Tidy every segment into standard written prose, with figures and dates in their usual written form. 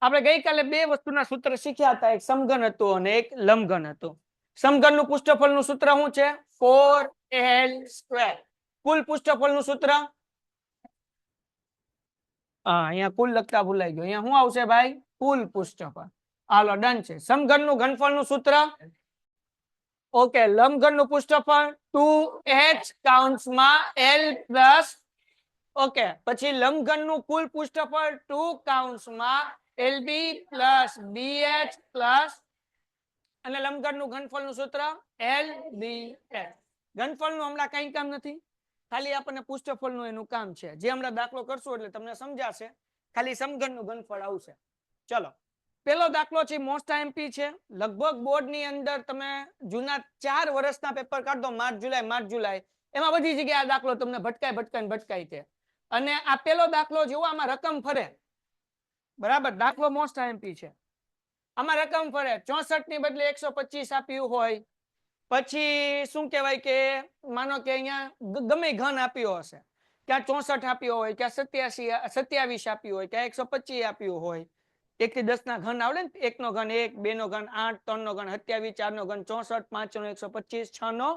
આપણે ગઈકાલે બે વસ્તુના સૂત્ર શીખ્યા હતા, એક સમઘન હતું અને એક લંબઘન હતું. સમઘનનું પૃષ્ઠફળનું સૂત્ર શું છે? 4l². કુલ પૃષ્ઠફળનું સૂત્ર અહીંયા કુલ લખતા ભૂલાઈ ગયો. અહીંયા શું આવશે ભાઈ? કુલ પૃષ્ઠફળ. હાલો ડન છે. સમઘનનું ઘનફળનું સૂત્ર ઓકે. લંબઘનનું પૃષ્ઠફળ 2h કૌંસમાં l પ્લસ ઓકે. પછી લંબઘનનું કુલ પૃષ્ઠફળ 2 કૌંસમાં lb પ્લસ bh પ્લસ અને લંબઘનનું ઘનફળનું સૂત્ર lbh. ઘનફળનું હમણાં કઈ કામ નથી, ખાલી આપણને પૃષ્ઠફળનું એનું કામ છે. જે હમણાં દાખલો કરશું એટલે તમને સમજાશે. ખાલી સમઘનનું ઘનફળ આવશે. ચલો પેલો દાખલો છે મોસ્ટ આઈએમપી છે. લગભગ બોર્ડની અંદર તમે જૂના 4 વર્ષના પેપર કાઢો, માર્ચ જુલાઈ, એમાં બધી જગ્યાએ આ દાખલો તમને ભટકાય છે. અને આ પેલો દાખલો જેવો આમાં રકમ ફરે, બરાબર. દાખલો મોસ્ટ આઈએમપી છે. આમાં રકમ ફરે 64 ની બદલે 125 આપ્યું હોય, પછી શું કહેવાય કે માનો કે અહીંયા ગમે ઘન આપ્યો હશે, ક્યાં 64 આપ્યો હોય, ક્યાં 27 આપ્યું હોય, ક્યાં 125 આપ્યું હોય. 1 થી 10 ના ઘન આવડે ને, 1 નો ઘન 1, 2 નો ઘન 8, 3 નો ઘન 27, 4 નો ઘન 64, 5 નો 125, 6 નો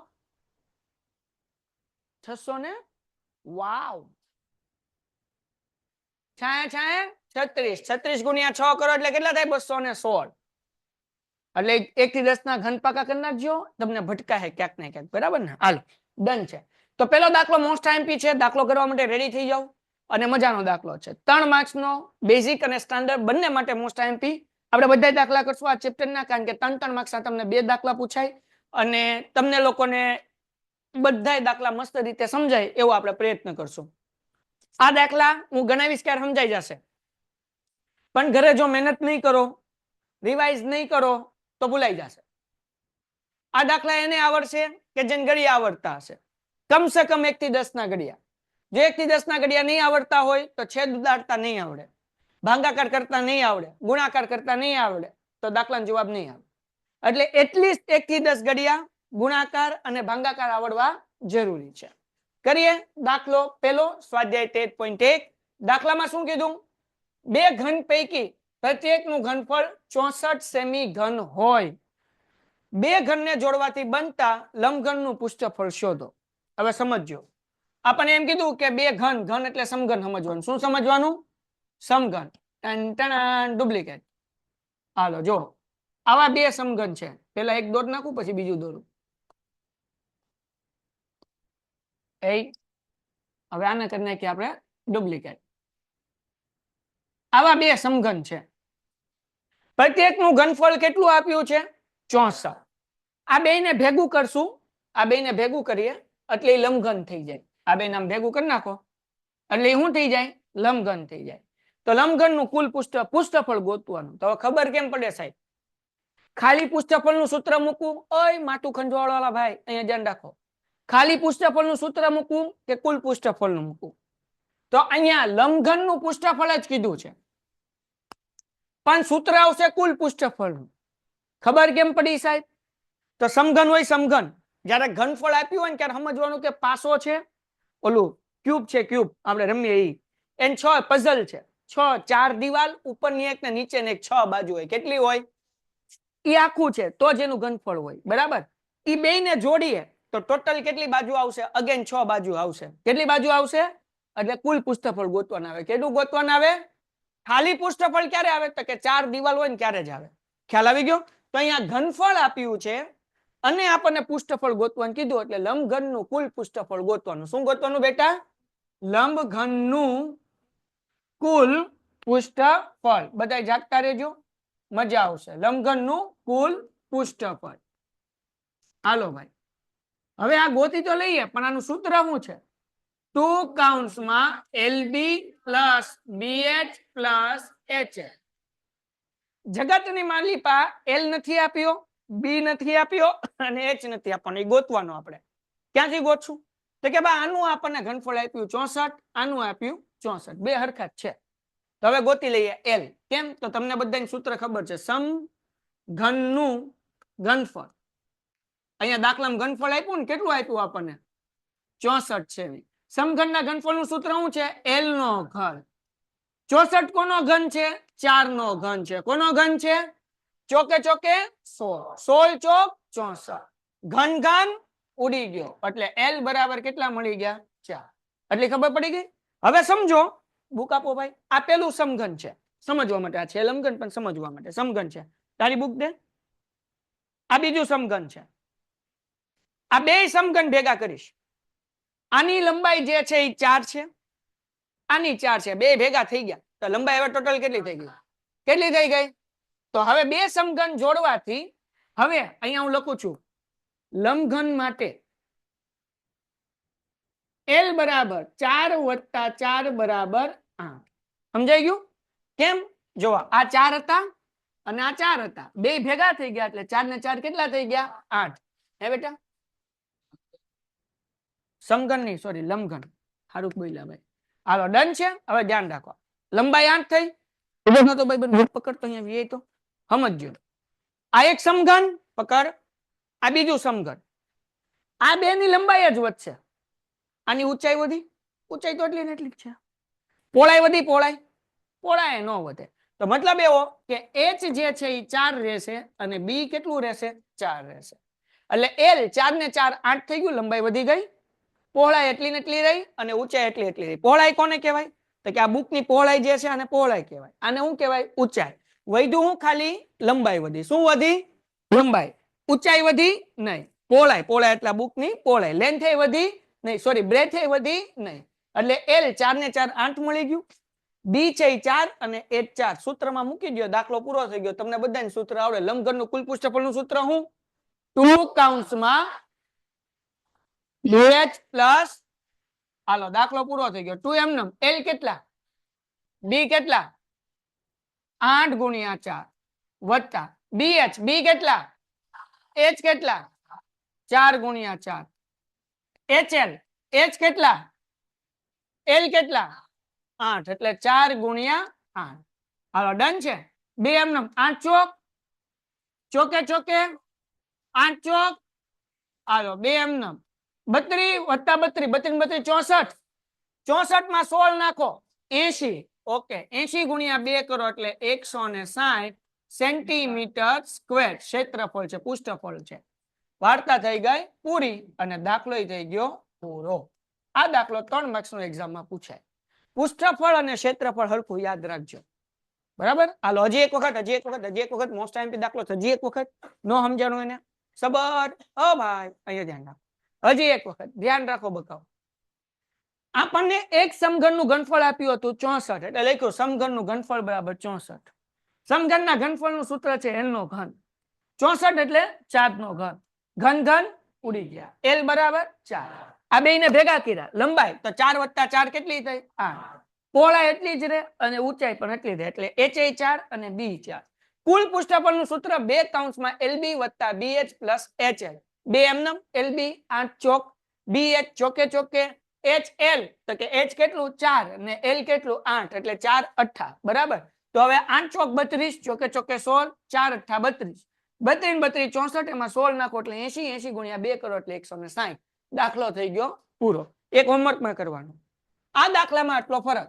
600 ને વાવ 36 ગુણ્યા 6 કરો એટલે કેટલા થાય? 216. એટલે 1 થી 10 ના ઘન પાકા કરી નાખજો, તમને ભટકાય ક્યાંક ને ક્યાંક, બરાબર ને? હાલો ડન છે. તો પેલો દાખલો મોસ્ટ આઈએમપી છે. દાખલો કરવા માટે રેડી થઈ જાવ. અને મજાનો દાખલો છે. 3 માર્ક્સ નો બેઝિક અને સ્ટાન્ડર્ડ બંને માટે મોસ્ટ આઈએમપી. આપણે બધા દાખલા કરશું આ ચેપ્ટરના, કારણ કે 3 માર્ક્સ ના તમને 2 દાખલા પૂછાય અને તમને લોકોને બધા દાખલા મસ્ત રીતે સમજાય એવો આપણે પ્રયત્ન કરશું. આ દાખલા હું ગણાવીશ ત્યારે સમજાઈ જશે, પણ ઘરે જો મહેનત નહીં કરો, રિવાઇઝ નહીં કરો તો ભૂલાઈ જશે. આ દાખલા એને આવડશે કે જેને ઘડિયા આવડતા હશે, કમસે કમ 1 થી 10 ના ઘડિયા. જો 1 થી 10 ના ઘડિયા નહીં આવડતા હોય તો છેદ ઉડાડતા નહીં આવડે, ભાગાકાર કરતા નહીં આવડે, ગુણાકાર કરતા નહીં આવડે તો દાખલાનો જવાબ નહીં આવે. એટલે એટલીસ્ટ 1 થી 10 ઘડિયા ગુણાકાર અને ભાગાકાર આવડવા જરૂરી છે. કરીએ દાખલો પેલો, સ્વાધ્યાય 13.1. દાખલામાં શું કીધું? બે ઘન પૈકી પ્રત્યેકનું ઘનફળ 64 સેમી ઘન હોય. બે ઘનને જોડવાથી બનતા લંબઘનનું પૃષ્ઠફળ શોધો. હવે સમજો, આપણને એમ કીધું કે બે ઘન એટલે સમઘન સમજવાનું. શું સમજવાનું? સમઘન. ડુપ્લિકેટ. હાલો જો આવા બે સમઘન છે. પેલા એક દોટ નાખું, પછી બીજું દોરું. હવે આને કરી નાખીએ આપણે ડુપ્લિકેટ. આવા બે સમઘન છે. પ્રત્યેકનું ઘનફળ કેટલું આપ્યું છે? 64. આ બેને ભેગું કરશું, આ બેને ભેગું કરીએ એટલે લંબઘન થઈ જાય. આ બે નામ ભેગું કરી નાખો એટલે શું થઈ જાય? લંબઘન થઈ જાય. તો લંબઘનનું કુલ પૃષ્ઠફળ ગોતવાનું. તો ખબર કેમ પડે સાહેબ? ખાલી પૃષ્ઠફળનું સૂત્ર મૂકવું. ઓય માથું ખંજવાળવાળા ભાઈ, અહીંયા ધ્યાન રાખો. ખાલી પૃષ્ઠફળનું સૂત્ર મૂકવું કે કુલ પૃષ્ઠફળનું મૂકવું? તો અહીંયા લંબઘનનું પૃષ્ઠફળ જ કીધું છે, પણ સૂત્ર આવશે કુલ પૃષ્ઠફળનું. ખબર કેમ પડી સાહેબ? તો સમઘન હોય સમઘન, જ્યારે ઘનફળ આપ્યું હોય ને ત્યારે સમજવાનું કે પાસો છે, ઓલું ક્યુબ છે, ક્યુબ આપણે રમીએ એન 6 પઝલ છે. 6 4 દિવાલ, ઉપરની એક ને નીચેની એક, 6 બાજુ હોય. કેટલી હોય? એ આખું છે તો જ એનું ઘનફળ હોય, બરાબર. એ બેયને જોડીએ તો ટોટલ કેટલી બાજુ આવશે? અગેન 6 બાજુ આવશે. કેટલી બાજુ આવશે? એટલે કુલ પૃષ્ઠફળ ગોતવાના આવે. કેટલું ગોતવાના આવે? ખાલી પૃષ્ઠફળ ક્યારે આવે? તો કે 4 દિવાલ હોય ને ત્યારે જ આવે. ખ્યાલ આવી ગયો? તો અહીંયા ઘનફળ આપ્યું છે અને આપણને પૃષ્ઠફળ ગોતવાનું કીધું, એટલે લંબઘનનું કુલ પૃષ્ઠફળ ગોતવાનું. શું ગોતવાનું બેટા? લંબઘનનું કુલ પૃષ્ઠફળ. બધા જાગતા રહેજો, મજા આવશે. લંબઘનનું કુલ પૃષ્ઠફળ. હાલો ભાઈ, હવે આ ગોતી તો લઈએ, પણ આનું સૂત્ર શું છે? 2 કૌંસમાં LB plus BH plus HH. જગતની માલિપા L નથી આપ્યો, B નથી આપ્યો અને H નથી આપવાનો. એ ગોતવાનો આપણે. ક્યાંથી ગોતશું? તો કે ભાઈ આનું આપણને ઘનફળ આપ્યું 64, આનું આપ્યું 64, બે હરખા જ છે. તો હવે ગોતી લઈએ L. કેમ? તો તમને બધાને સૂત્ર ખબર છે, સમઘનનું ઘનફળ. અહીંયા દાખલામાં ઘનફળ આપ્યું ને, કેટલું આપ્યું આપણને? 64 છે. સમઘનના ઘનફળનું સૂત્ર શું છે? L નો ઘન. 64 કોનો ઘન છે? 4 નો ઘન છે. કોનો ઘન છે? ચોકે ચોકે 16, 16 ચોક 64, ઘન ઘન ઉડી ગયો એટલે L બરાબર કેટલા મળી ગયા? 4. એટલે ખબર પડી ગઈ. હવે સમજો, બુક આપો ભાઈ. આ પેલું સમઘન છે, સમજવા માટે. આ છે લંબઘન પણ સમજવા માટે સમઘન છે. તારી બુક દે. આ બીજું સમઘન છે. આ બે સમઘન ભેગા કરીશ. આની લંબાઈ જે છે એ 4 છે, આની 4 છે, બે ભેગા થઈ ગયા તો લંબાઈ હવે ટોટલ કેટલી થઈ ગઈ? કેટલી થઈ ગઈ? તો હવે બે સમઘન જોડવાથી હવે અહીંયા હું લખું છું લંબઘન માટે L બરાબર 4 વત્તા 4 બરાબર 8. સમજાઈ ગયું? કેમ? જો આ 4 હતા અને આ 4 હતા, બે ભેગા થઈ ગયા એટલે 4 ને 4 કેટલા થઈ ગયા? 8. હે બેટા? સમઘન નહીં, સોરી લંબઘન. સારું બોલ્યા ભાઈ. હાલો ડન છે. હવે ધ્યાન રાખો, લંબાઈ 8 થઈ. તો ભાઈ બંધ પકડ તો અહીંયા વી તો સમજજો. આ એક સમઘન પકડ, આ બીજું સમઘન. આ બે ની લંબાઈ જ વધશે. આની ઊંચાઈ વધી, ઊંચાઈ તો એટલી ને એટલી જ છે. પહોળાઈ વધી, પહોળાઈ ન વધે. તો મતલબ એવો કે h જે છે એ 4 રહેશે અને b કેટલું રહેશે? 4 રહેશે. એટલે L 4 ને 4 8 થઈ ગયું, લંબાઈ વધી ગઈ. પહોળાઈ એટલી ને એટલી રહી અને ઊંચાઈ એટલી એટલી રહી. પહોળાઈ કોને કહેવાય? તો કે આ બુકની પહોળાઈ જે છે આને પહોળાઈ કહેવાય. આને શું કહેવાય? ઊંચાઈ. વધ્યું હું? ખાલી લંબાઈ વધી. શું વધી? લંબાઈ. ઊંચાઈ વધી નહીં, પહોળાઈ. પહોળાઈ એટલે બુકની પહોળાઈ. લેન્થ વધી નહીં, સોરી બ્રેથ વધી નહીં. એટલે L 4 ને 4 8 મળી ગયું. B છે 4 અને h 4. સૂત્રમાં મૂકી દો, દાખલો પૂરો થઈ ગયો. તમને બધાને સૂત્ર આવડે. લંબઘનનું કુલ પૃષ્ઠફળનું સૂત્ર શું? 2 કૌંસમાં h પ્લસ, હાલો દાખલો પૂરો થઈ ગયો. 2 એમ નમ. L કેટલા? B કેટલા? 8 ગુણ્યા 4 વત્તા BH. B કેટલા? H કેટલા? 4 ગુણ્યા 4. HL. H કેટલા? L કેટલા? 8. એટલે 4 ગુણ્યા 8. હાલો ડન છે. 2 એમ નમ. 8 ચોક ચોકે ચોકે 8 ચોક. હાલો 2 એમ નમ. 32 વત્તા 32, 32 64. 64 માં 16 નાખો, 80. ઓકે, 80 ગુણ્યા 2 કરો એટલે 160 સેન્ટીમીટર સ્ક્વેર ક્ષેત્રફળ છે, પૃષ્ઠફળ છે. વાર્તા થઈ ગઈ પૂરી અને દાખલો થઈ ગયો પૂરો. આ દાખલો 3 માર્ક્સનો એક્ઝામમાં પૂછાય. પૃષ્ઠફળ અને ક્ષેત્રફળ હરખું યાદ રાખજો. બરાબર? હાલો હજી એક વખત મોસ્ટ ટાઈમ દાખલો હજી એક વખત. નો સમજાણું એને સબર? ઓ ભાઈ અહીંયા ધ્યાન રાખો. હજી એક વખત ધ્યાન રાખો બકાવ. આપણને એક સમઘનનું ઘનફળ આપ્યું હતું 64, એટલે લખ્યું સમઘનનું ઘનફળ બરાબર 64. સમઘનના ઘનફળનું સૂત્ર છે n નો ઘન. 64 એટલે 4 નો ઘન. ઘન ઘન ઉડી ગયા. L બરાબર 4. આ બેયને ભેગા કર્યા. લંબાઈ તો 4 વત્તા 4 કેટલી થઈ? 8. પહોળાઈ એટલી જ રહે અને ઊંચાઈ પણ એટલી રહે એટલે h 4 અને b 4. કુલ પૃષ્ઠફળનું સૂત્ર 2 કૌંસમાં LB વત્તા BH પ્લસ HL. 2 એમનમ. LB 8 ચોક, BH ચોકે ચોકે, HL તો કે H કેટલું? 4 અને L કેટલું? 8. એટલે 4 8. બરાબર? તો હવે 8 ચોક 32, ચોકે ચોકે 16, 4 8 32. 32 64, એમાં 16 નાખો એટલે 80. 80 ગુણ્યા 2 કરો એટલે 160. દાખલો થઈ ગયો પૂરો. એક હોમવર્કમાં કરવાનું. આ દાખલામાં આટલો ફરક.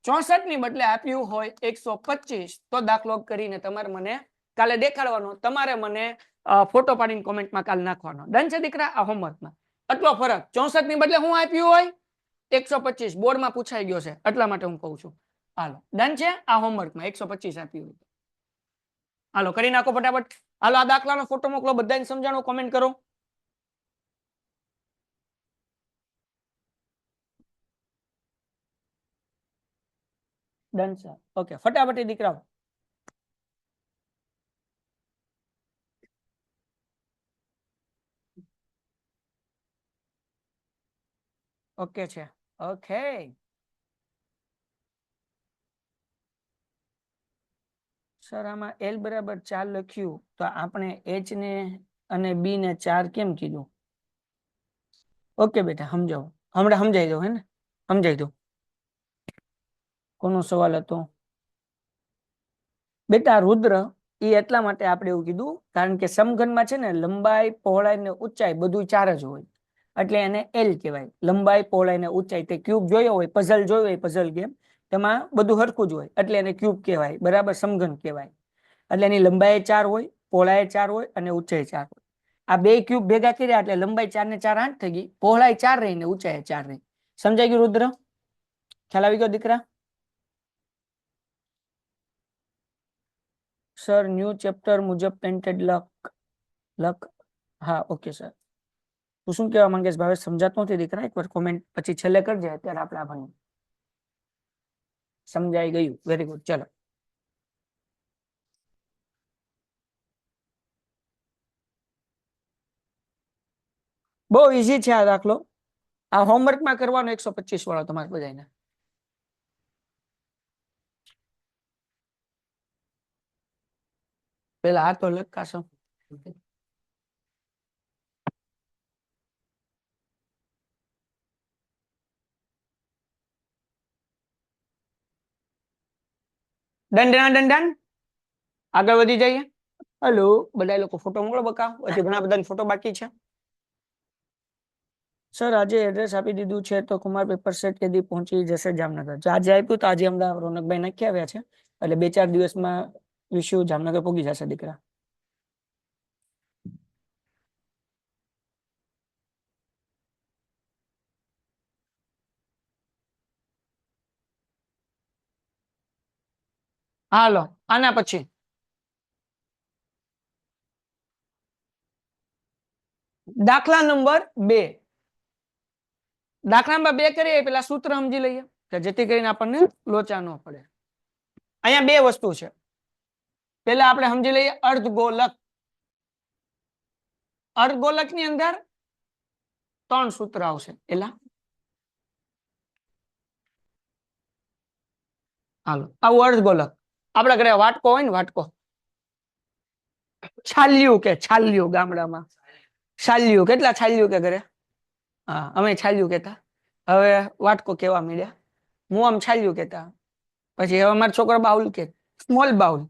64 ની બદલે આપ્યું હોય 125 તો દાખલો કરીને તમારે મને કાલે દેખાડવાનો. તમારે મને ફોટો પાડીને કોમેન્ટમાં કાલે નાખવાનો. ડન છે દીકરા? આ હોમવર્કમાં આટલો ફરક. 64 ની બદલે હું આપ્યું હોય 125. બોર્ડમાં પૂછાઈ ગયો છે એટલા માટે હું કહું છું. હાલો ડન છે? આ હોમવર્કમાં 125 આપ્યું હોય. હાલો કરી નાખો ફટાફટ. હાલો આ દાખલાનો ફોટો મોકલો, બધાને સમજાણો, કોમેન્ટ કરો. Done sir. ઓકે ફટાફટ દીકરાઓ. ઓકે છે. ઓકે સર આમાં L બરાબર 4 લખ્યું તો આપણે H ને અને B ને 4 કેમ કીધું? ઓકે બેટા સમજાવો, હમણાં સમજાઈ દો. હે ને સમજાઈ દો. કોનો સવાલ હતો બેટા? રુદ્ર એ એટલા માટે આપણે એવું કીધું કારણ કે સમઘનમાં છે ને લંબાઈ પહોળાઈ ને ઊંચાઈ બધું 4 જ હોય એટલે એને L કહેવાય. લંબાઈ પહોળાઈ ને ઊંચાઈ. તે ક્યુબ જોયો હોય, પઝલ જોયો હોય, પઝલ ગેમ એમાં બધું હરખું જ હોય એટલે એને ક્યુબ કહેવાય, બરાબર, સમઘન કહેવાય. એટલે એની લંબાઈ 4 હોય, પહોળાઈ 4 હોય અને ઊંચાઈ 4 હોય. આ બે ક્યુબ ભેગા કર્યા એટલે લંબાઈ 4 ને 4 8 થઈ ગઈ, પહોળાઈ 4 રહી ને ઊંચાઈ 4 રહી. સમજાઈ ગયું રુદ્ર? ખ્યાલ આવી ગયો દીકરા? સર ન્યૂ ચેપ્ટર મુજબ પેન્ટેડ લક હા ઓકે સર. તું શું કહેવા માંગે છે ભાવેશ? સમજાતું નથી દીકરા, એકવાર કોમેન્ટ પછી છેલ્લે કરજે, અત્યારે આપણે આ ભણીએ. સમજાઈ ગયું? Very good. ચલો બહુ ઈઝી છે આ દાખલો. આ હોમવર્કમાં કરવાનો 125 વાળો તમારે બધાને. પેલા આ તો લખાશો. Done done done done. આગળ વધી જઈએ. હેલો બધા લોકો ફોટો મોકલો બકા, હજી ઘણા બધા ફોટો બાકી છે. સર આજે એડ્રેસ આપી દીધું છે તો કુમાર પેપર સેટ કેદી પહોંચી જશે જામનગર? આજે આપ્યું તો આજે હમણાં રોનકભાઈ નાખી આવ્યા છે એટલે 2-4 દિવસમાં વિશ્યુ જામનગર પહોંચી જશે દીકરા. હાલો આના પછી દાખલા નંબર 2. દાખલા નંબર 2 કરીએ પેલા સૂત્ર સમજી લઈએ કે જેથી કરીને આપણને લોચા ન પડે. અહીંયા બે વસ્તુ છે. પેલા આપણે સમજી લઈએ અર્ધગોલક. અર્ધગોલકની અંદર 3 સૂત્ર આવશે. એલા હાલો આવું અર્ધગોલક. આપણા ઘરે વાટકો હોય ને, વાટકો છાલ્યું કે છાલ્યું ગામડામાં છાલ્યું. કેટલા છાલ્યું કે ઘરે? હા અમે છાલ્યું કેતા, હવે વાટકો કેવા મળ્યા. હું આમ છાલ્યું કેતા, પછી હવે અમારો છોકરો બાઉલ કે સ્મોલ બાઉલ.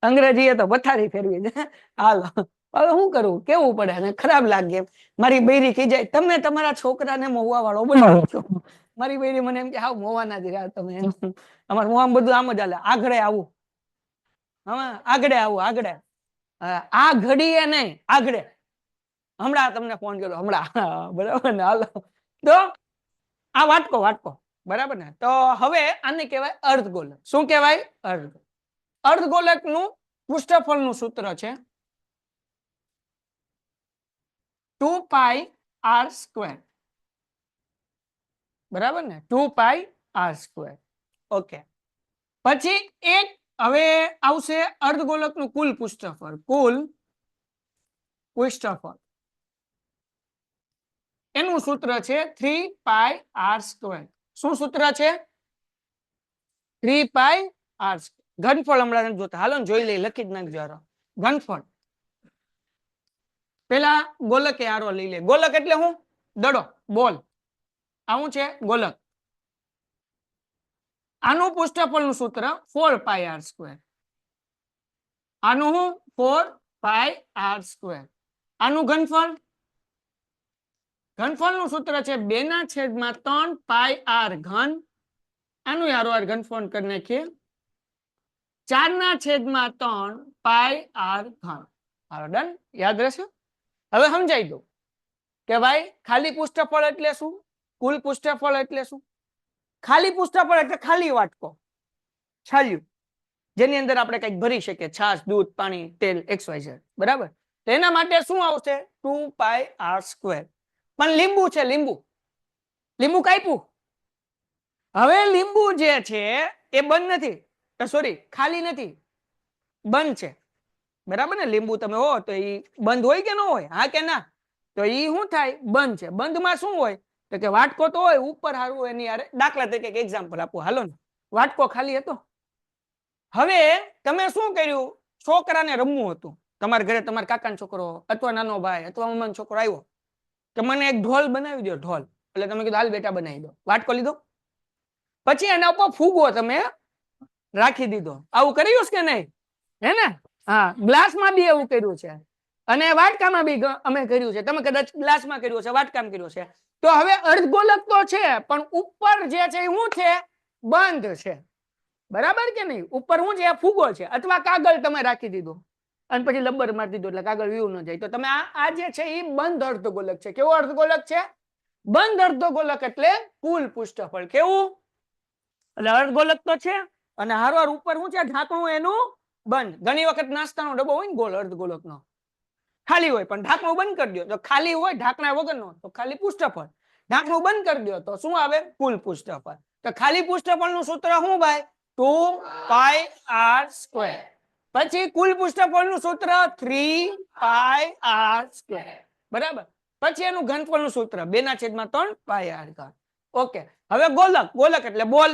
અંગ્રેજી તો પથારી ફેરવી દે. હાલો હવે શું કરવું, કેવું પડે અને ખરાબ લાગે. મારી બૈરી કહી જાય તમે તમારા છોકરાને મોવા વાળો બનાવો છો. મારી બૈરી મને એમ કે હાવ મોવા ના દીધા તમે. અમારે મોવામાં બધું આમ જ હાલે, આગળ આવું. હા આગળ આવું, આગળ આ ઘડીએ નહીં, આગળ. હમણાં તમને ફોન કર્યો હમણાં, બરાબર ને? હાલો તો આ વાટકો વાટકો, બરાબર ને? તો હવે આને કહેવાય અર્ધગોલક. શું કહેવાય? અર્ધ. અર્ધગોલક નું પૃષ્ઠફળ નું સૂત્ર છે 2πr². બરાબર ને? 2πr². ઓકે. પછી એક હવે આવશે અર્ધગોલક નું કુલ પૃષ્ઠફળ. કુલ પૃષ્ઠફળ એનું સૂત્ર છે 3πr². શું સૂત્ર છે? 3πr². ઘનફળ હમણાં નથી જોતા, હાલો ને જોઈ લઈ, લખી જ નાખજો. ઘનફળ પેલા ગોલકે આરો લઈ લે. ગોલક એટલે શું? દડો, બોલ. આવું છે ગોલક. આનું પૃષ્ઠફળ નું સૂત્ર 4πr². આનું શું? 4πr². આનું ઘનફળ, ઘનફળ નું સૂત્ર છે 2/3πr ઘન. આનું યારો ઘનફળ કરી નાખીએ 4/3πr ઘન. હાલો ડન, યાદ રહેશે. હવે સમજાઈ દો કે ભાઈ ખાલી પૃષ્ઠફળ એટલે શું, કુલ પૃષ્ઠફળ એટલે શું. ખાલી પૃષ્ઠફળ એટલે ખાલી વાટકો, છાલ્યું, જેની અંદર આપણે કંઈક ભરી શકીએ, છાશ, દૂધ, પાણી, તેલ, XYZ, બરાબર? તો એના માટે શું આવશે? 2πr². પણ લીંબુ છે, લીંબુ. લીંબુ કાપ્યું. હવે લીંબુ જે છે એ બંધ નથી, સોરી ખાલી નથી, બંધ છે. બરાબર ને? લીંબુ તમે હો તો એ બંધ હોય કે ન હોય? હા કે ના? તો એ શું થાય? બંધ છે. બંધમાં શું હોય તો કે વાટકો તો હોય ઉપર, હારું એની યાર. દાખલા તરીકે એક્ઝામ્પલ આપો, હાલો ને. વાટકો ખાલી હતો. હવે તમે શું કર્યું? છોકરાને રમવું હતું, તમારા ઘરે તમારા કાકાનો છોકરો અથવા નાનો ભાઈ અથવા મમ્માનો છોકરો આવ્યો કે મને એક ઢોલ બનાવી દો, ઢોલ. એટલે તમે કીધું હાલ બેટા બનાવી દો. વાટકો લીધો, પછી એના ઉપર ફૂગો તમે રાખી દીધો. આવું કર્યું કે નહીં? હે ને? હા, ગ્લાસમાં બી એવું કર્યું છે. અને વાટકામાં બી અમે કર્યું છે, તમે કદાચ ગ્લાસમાં કર્યું છે, વાટકામાં કર્યું છે. તો હવે અર્ધગોલક તો છે પણ ઉપર જે છે એ શું છે? બંધ છે. બરાબર કે નહીં? ઉપર શું છે? ફૂગો છે અથવા કાગળ તમે રાખી દીધો અને પછી લબ્બર મારી દીધો એટલે કાગળ વીવું ન જાય. તો તમે આ જે છે એ બંધ અર્ધગોલક છે. કેવો અર્ધગોલક છે? બંધ અર્ધગોલક એટલે કુલ પૃષ્ઠફળ કેવું? એટલે અર્ધગોલક તો છે અને હારવાર ઉપર શું છે? ઢાંકણું એનું બંધ. ઘણી વખત નાસ્તાનો ડબ્બો હોય ને ગોળ અર્ધગોલકનો ખાલી હોય પણ ઢાંકણું બંધ કરી દો તો ખાલી હોય, ઢાંકણા વગરનો તો ખાલી પૃષ્ઠફળ. ઢાંકણું બંધ કરી દો તો શું આવે? કુલ પૃષ્ઠફળ. તો ખાલી પૃષ્ઠફળનું સૂત્ર શું ભાઈ? 2πr². પછી કુલ પૃષ્ઠફળનું સૂત્ર 3πr². બરાબર. પછી એનું ઘનફળનું સૂત્ર 2/3πr². ઓકે. હવે ગોલક. ગોલક એટલે બોલ,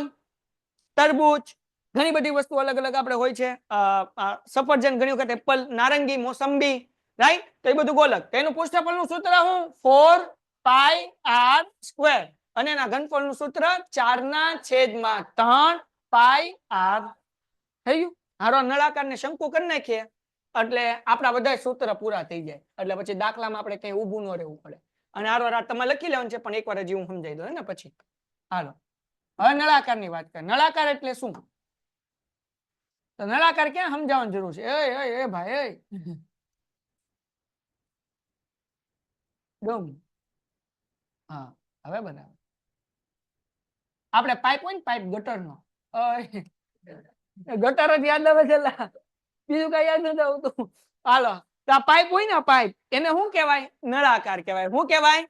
તરબૂચ, ઘણી બધી વસ્તુ અલગ અલગ આપણે હોય છે. સફરજન, ઘણી વખત એપલ, નારંગી, મોસંબી, રાઈટ? તો એ બધું ગોલક. તેનું પૃષ્ઠફળનું સૂત્ર શું? 4πr². અને એના ઘનફળનું સૂત્ર 4/3πr. થઈ ગયું? હારો નળાકારને શંકુ કરી નાખીએ એટલે આપણા બધા સૂત્ર પૂરા થઈ જાય. એટલે પછી દાખલામાં આપણે કઈ ઊભું ન રહેવું પડે. અને હારો તમે લખી લેવાનું છે પણ એકવાર હજી હું સમજાઈ દઉં ને પછી. હાલો હવે નળાકારની વાત કરીએ. નળાકાર એટલે શું? તો નળાકાર ક્યાં સમજાવવાની જરૂર છે? એ ભાઈ હા હવે બરાબર. આપણે પાઇપ હોય ને, પાઇપ ગટરનો, ગટર જ યાદ આવે છે, બીજું કઈ યાદ નથી આવતું. હાલો, તો આ પાઇપ હોય ને, પાઇપ, એને શું કહેવાય? નળાકાર કહેવાય. શું કહેવાય?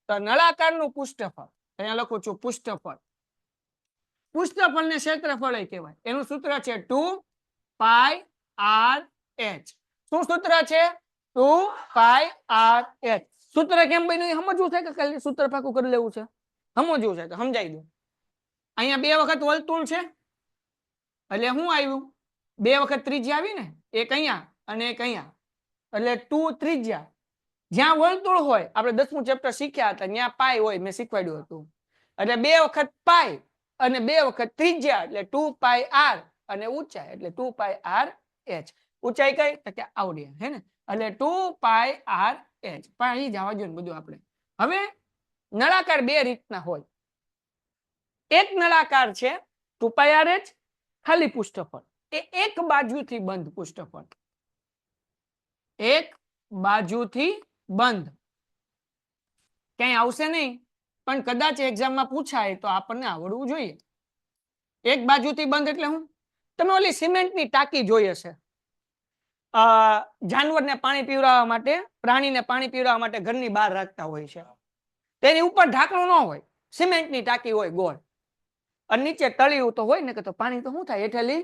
તો નળાકારનું પૃષ્ઠફળ અહીંયા લખું છું, પૃષ્ઠફળ. પૃષ્ઠફળને ક્ષેત્રફળ કહેવાય. એનું સૂત્ર છે 2πr/h. શું સૂત્ર છે? 2πr/h. સૂત્ર કેમ બન્યું એ સમજવું છે કે ખાલી સૂત્ર પાકું કરી લેવું છે? સમજવું છે તો સમજાઈ દઉં. અહીંયા 2 વખત વર્તુળ છે એટલે શું આવ્યું? 2 વખત ત્રિજ્યા આવી ને, એક અહીંયા અને એક અહીંયા, એટલે 2 ત્રિજ્યા. જ્યાં વર્તુળ હોય, આપણે 10મું ચેપ્ટર શીખ્યા હતા, ત્યાં પાઈ હોય, મેં શીખવાડ્યું હતું. એટલે 2 વખત પાઈ અને 2 વખત ત્રિજ્યા એટલે 2πr અને ઊંચાઈ એટલે 2πr/h. ઊંચાઈ કઈ? તો કે આવડી, હે ને? એટલે 2πr/h. પણ અહીં જવા દો ને બધું આપણે. હવે નળાકાર 2 રીતના હોય. એક નળાકાર છે 2πr/h ખાલી પૃષ્ઠફળ, એ એક બાજુથી બંધ પૃષ્ઠફળ, એક બાજુથી બંધ. ક્યાંય આવશે નહીં પણ કદાચ એક્ઝામમાં પૂછાય તો આપણને આવડવું જોઈએ. એક બાજુથી બંધ એટલે શું? તમે ઓલી સિમેન્ટની ટાંકી જોઈ હશે, જાનવરને પાણી પીવડાવવા માટે, પ્રાણીને પાણી પીવડાવવા માટે ઘરની બહાર રાખતા હોય છે. તેની ઉપર ઢાંકણું ન હોય, સિમેન્ટની ટાંકી હોય ગોળ, અને નીચે તળિયું તો હોય ને, કે તો પાણી તો શું થાય? હેઠેલી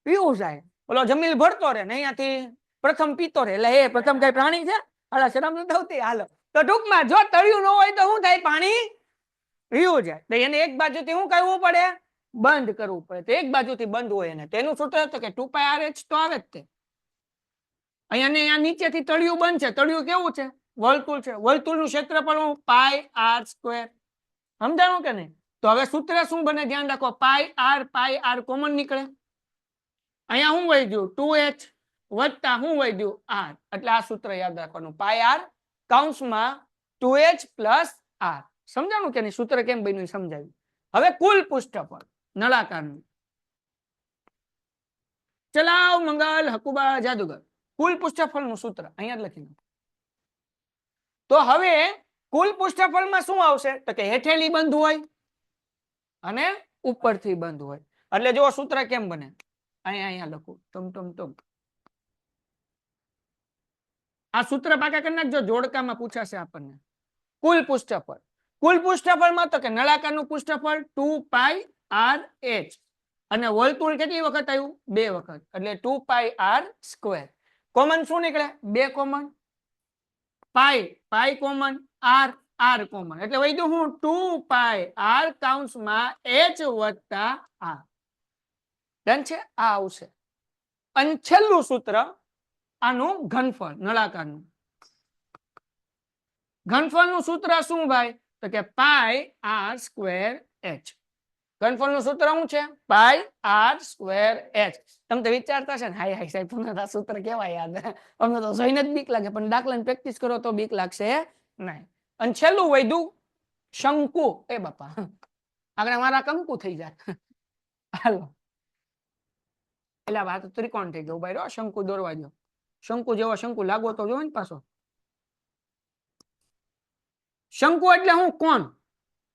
પીવું જાય, ઓલો જમીલ ભરતો રહે ને અહીંયાથી પ્રથમ પીતો રહે. એટલે એ પ્રથમ કઈ પ્રાણી છે? હાલા શરમ નથી આવતી? હાલો, તો ટૂંકમાં જો તળિયું ન હોય તો શું થાય? પાણી પીવું જાય. તો એને એક બાજુથી શું કરવું પડે? બંધ કરવું પડે. તો એક બાજુથી બંધ હોય એને તેનું સૂત્ર તો કે 2πr/h તો આવે જ તે. અહીંયા નીચેથી તળિયું બંધ છે. તળિયું કેવું છે? વર્તુળ છે. વર્તુળનું ક્ષેત્રફળ πr². સમજાણું કે નહીં? તો હવે સૂત્ર શું બને? ધ્યાન રાખો, πr કોમન નીકળે. અહીંયા શું વહી ગયું? 2h વત્તા શું વહી ગયું? r. એટલે આ સૂત્ર યાદ રાખવાનું, πr કૌંસમાં 2h + r. સમજાણું કે નહીં? સૂત્ર કેમ બન્યું સમજાવ્યું. હવે કુલ પૃષ્ઠફળ નળાકારનું. ચલાવ મંગલ હકુબા જાદુગર. કુલ પૃષ્ઠફળનું સૂત્ર અહીંયા જ લખી નાખો. તો હવે કુલ પૃષ્ઠફળમાં શું આવશે? તો કે હેઠેલી બંધ હોય અને ઉપરથી બંધ હોય. એટલે જો સૂત્ર કેમ બને, અહીંયા લખું, ટમ. આ સૂત્ર પાકા કરી નાખજો, જોડકામાં પૂછાશે આપણને. કુલ પૃષ્ઠફળ. કુલ પૃષ્ઠફળમાં તો કે નળાકારનું પૃષ્ઠફળ 2πr/h અને વર્તુળ કેટલી વખત આવ્યું? 2 વખત, એટલે 2πr². કોમન શું નીકળે? 2 કોમન, પાઈ કોમન, r કોમન, એટલે વૈધું હું 2πr કૌંસમાં h વત્તા r. ડન છે? આ આવશે. અને છેલ્લું સૂત્ર આનું ઘનફળ નળાકારનું. ઘનફળનું સૂત્ર શું ભાઈ? તો કે πr²h. ઘનફળનું સૂત્ર શું છે? પાઈ આર સ્ક્વેર એચ. તમે તો વિચારતા છે ને હાય હાય સાહેબ તમને આ સૂત્ર કેવા યાદ? અમને તો જોઈને જ બીક લાગે, પણ દાખલાની પ્રેક્ટિસ કરો તો બીક લાગશે નહીં. અને છેલ્લું વધ્યું શંકુ. એ બાપા આગળ મારા કંકુ થઈ જાય. હાલો એટલે આ તો ત્રિકોણ થઈ ગયો ભાઈ. શંકુ દોરવા દો. શંકુ જેવો શંકુ લાગવો તો જો ને પાછો. શંકુ એટલે હું? કોણ.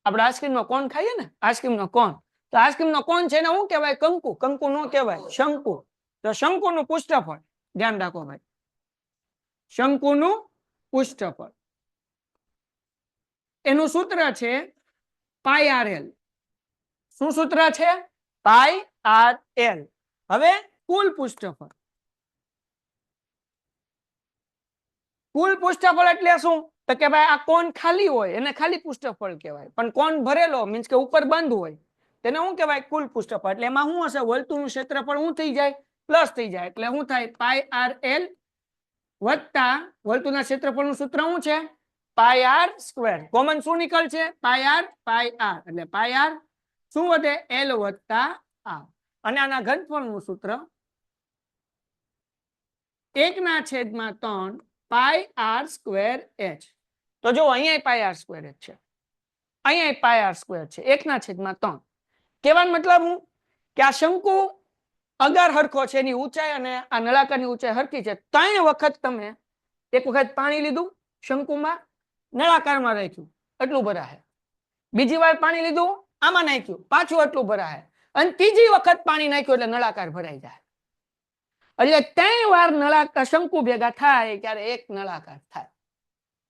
આપણે આઈસ્ક્રીમ નો કોણ ખાઈએ ને, આઈસ્ક્રીમ નો કોણ. તો આઈસ્ક્રીમ નો કોણ છે ને શું કહેવાય? કંકુ. કંકુ નો કહેવાય, શંકુ. તો શંકુનું પૃષ્ઠફળ ધ્યાન રાખો ભાઈ. શંકુનું પૃષ્ઠફળ એનું સૂત્ર છે પાઈ આર એલ. શું સૂત્ર છે? પાઈ આર એલ. હવે કુલ પૃષ્ઠફળ. કુલ પૃષ્ઠફળ એટલે શું? તો કે ભાઈ આ કોણ ખાલી હોય એને ખાલી પૃષ્ઠફળ કહેવાય, પણ કોણ ભરેલો મીન્સ કે ઉપર બંધ હોય તેને શું કહેવાય? કુલ પૃષ્ઠફળ. એટલે એમાં શું હશે? વર્તુળનું ક્ષેત્રફળ શું થઈ જાય? પ્લસ થઈ જાય. એટલે શું થાય? પાઈ આર એલ વત્તા વર્તુળના ક્ષેત્રફળનું સૂત્ર શું છે? પાઈ આર સ્ક્વેર. કોમન શું નીકળ છે? પાઈ આર. પાઈ આર એટલે પાઈ આર શું વધે? એલ વત્તા આર. અને આના ઘનફળનું સૂત્ર 1/3 પાઈ આર સ્ક્વેર એચ. તો જો અહીંયા પાઈ આર સ્ક્વેર એચ છે, અહીંયા પાઈ આર સ્ક્વેર છે. 1/3. કહેવાનો મતલબ હું કે આ શંકુ અગર હરખો છે, એની ઊંચાઈ અને આ નળાકારની ઊંચાઈ હરખી છે. 3 વખત તમે એક વખત પાણી લીધું શંકુમાં, નળાકારમાં રાખ્યું એટલું ભરાશે. બીજી વાર પાણી લીધું આમાં નાખ્યું, પાછું એટલું ભરાશે. અને ત્રીજી વખત પાણી નાખ્યું એટલે નળાકાર ભરાઈ જાય. એટલે 3 વાર નળાકાર શંકુ ભેગા થાય ત્યારે એક નળાકાર થાય.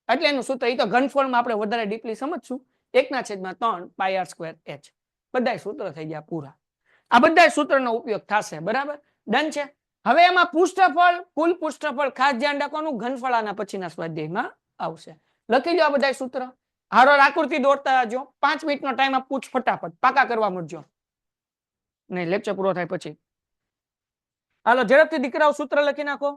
એટલે એનું સૂત્ર એ તો ઘનફળમાં આપણે વધારે ડીપલી સમજશું. 1/3 પાઈ આર સ્ક્વેર એચ. બધા સૂત્ર થઈ ગયા પૂરા. આ બધા સૂત્રનો ઉપયોગ થશે. બરાબર, ડન છે. હવે એમાં પૃષ્ઠફળ, કુલ પૃષ્ઠફળ ખાસ ધ્યાન રાખવાનું. ઘનફળ આના પછીના સ્વાધ્યાયમાં આવશે. લખી લો આ બધા સૂત્ર. હારો આકૃતિ દોરતા જો. 5 મિનિટનો ટાઈમ આપું ફટાફટ પાકા કરવા મળજો. નહીં લેક્ચર પૂરો થાય પછી. હાલો ઝડપથી દીકરાઓ સૂત્ર લખી નાખો.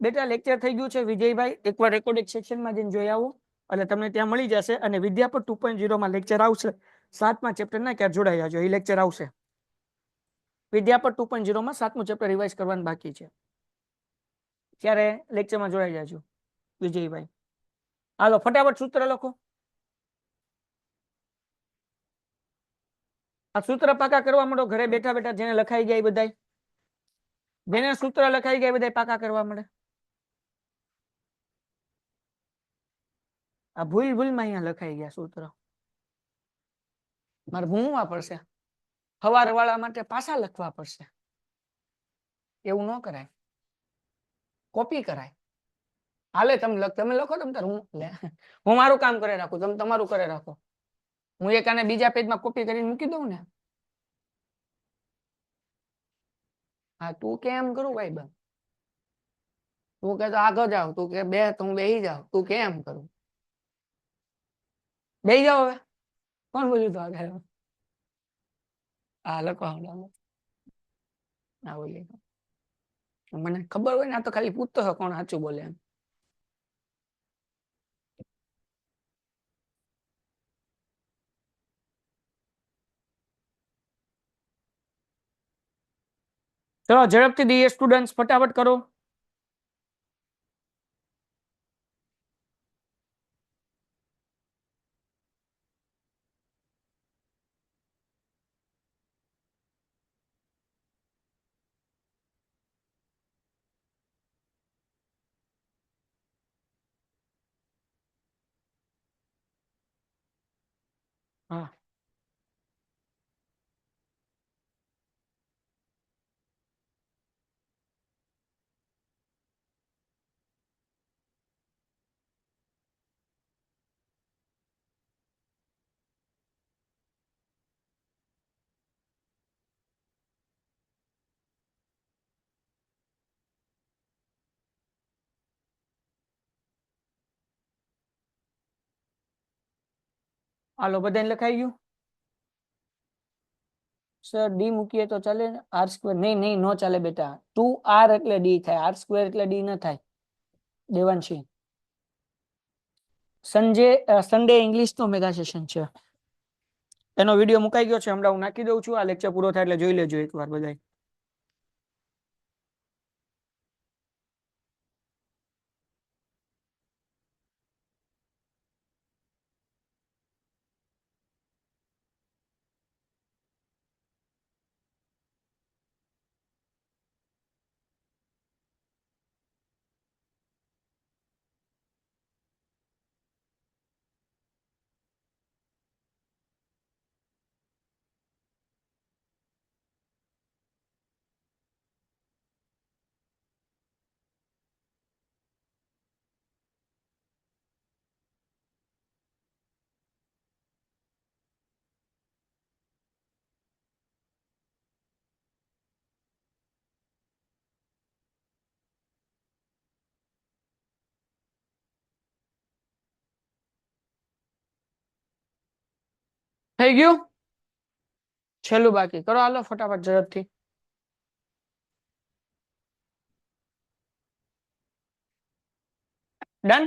બેટા લેક્ચર થઈ ગયું છે વિજયભાઈ. એકવાર રેકોર્ડિંગ સેક્શનમાં જઈને જોઈ આવો એટલે તમને ત્યાં મળી જશે. અને વિદ્યાપત 2.0 માં લેક્ચર આવશે 7મા ચેપ્ટરના. ક્યારે જોડાઈ જાજો, એ લેક્ચર આવશે. વિદ્યાપત 2.0 માં 7મું ચેપ્ટર રિવાઇઝ કરવાનું બાકી છે. ત્યારે લેક્ચરમાં જોડાઈ જાજો વિજયભાઈ. હાલો ફટાફટ સૂત્ર લખો. આ સૂત્ર પાકા કરવા માંડો ઘરે બેઠા બેઠા. જેને લખાઈ ગયા એ બધાય, જેને સૂત્ર લખાઈ ગયા એ બધાય પાકા કરવા માંડે. આ ભૂલમાં અહીંયા લખાઈ ગયા સૂત્ર. મારે ભૂંવા પડશે. હવાર વાળા માટે પાછા લખવા પડશે. એવું ન કરાય, કોપી કરાય. હાલે તમે લખો. હું મારું કામ કરે રાખું, તમે તમારું કરે રાખો. હું એક આને બીજા પેજમાં કોપી કરીને મૂકી દઉં ને. હા તું કેમ કરું ભાઈ બન? તું કે તો આગળ જાવ, તું કે બે તો હું બેહી જાવ. તું કેમ કરું? બેહી જાવ. હવે કોણ બોલ્યું તો આગળ? હા લખો. હા બોલી. મને ખબર હોય ને, આ તો ખાલી પૂછતો હોય કોણ સાચું બોલે એમ. ચલો ઝડપથી દઈએ સ્ટુડન્ટ્સ, ફટાફટ કરો. હા હાલો બધાને લખાઈ ગયું? સર ડી મૂકીએ તો ચાલે? આર સ્ક્વેર નહીં, નહીં નો ચાલે બેટા. 2r એટલે ડી થાય, આર સ્ક્વેર એટલે ડી ન થાય. દેવાંશી સન્ડે ઇંગ્લિશ નો મેગા સેશન છે. એનો વિડીયો મુકાઈ ગયો છે, હમણાં હું નાખી દઉં છું. આ લેક્ચર પૂરો થાય એટલે જોઈ લેજો એકવાર બધાય. થઈ ગયું? છેલ્લું બાકી કરો, હાલો ફટાફટ ઝડપથી. ડન?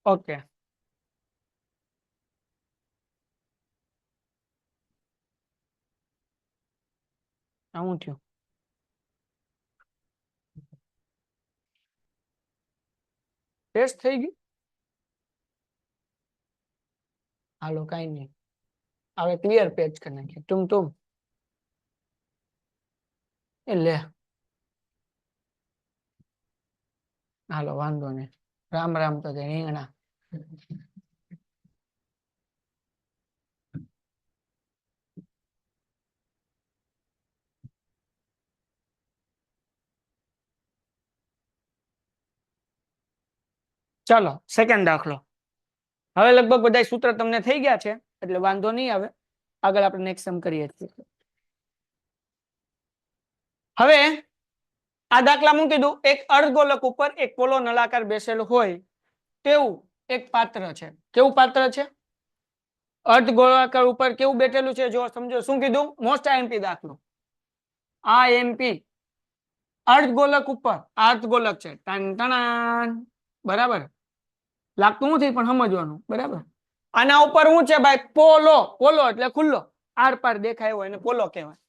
ઓકે. શું થયું? ટેસ્ટ થઈ ગયું? હાલો કઈ નહીં, હવે ક્લિયર પેજ કરી નાખીએ. તુમ એ લે, હાલો વાંધો નહીં. રામ રામ તો રીંગણા. ચાલો સેકન્ડ દાખલો. હવે લગભગ બધા સૂત્ર તમને થઈ ગયા છે એટલે વાંધો નહીં આવે. આગળ આપણે નેક્સ્ટ સમ કરીએ છીએ. હવે આ દાખલા મૂકી દઉં. એક અર્ધગોલક ઉપર એક પોલો નળાકાર બેસેલો હોય તેવું એક પાત્ર છે. કેવું પાત્ર છે? અર્ધગોળાકાર ઉપર કેવું બેઠેલું છે? જો સમજો શું કીધું? મોસ્ટ આઈએમપી દાખલો. આ એમપી અર્ધગોલક ઉપર, અર્ધગોલક છે, બરાબર? લાગતું નથી પણ સમજવાનું, બરાબર? આના ઉપર શું છે ભાઈ? પોલો. પોલો એટલે ખુલ્લો, આર પાર દેખાય હોય એને પોલો કહેવાય.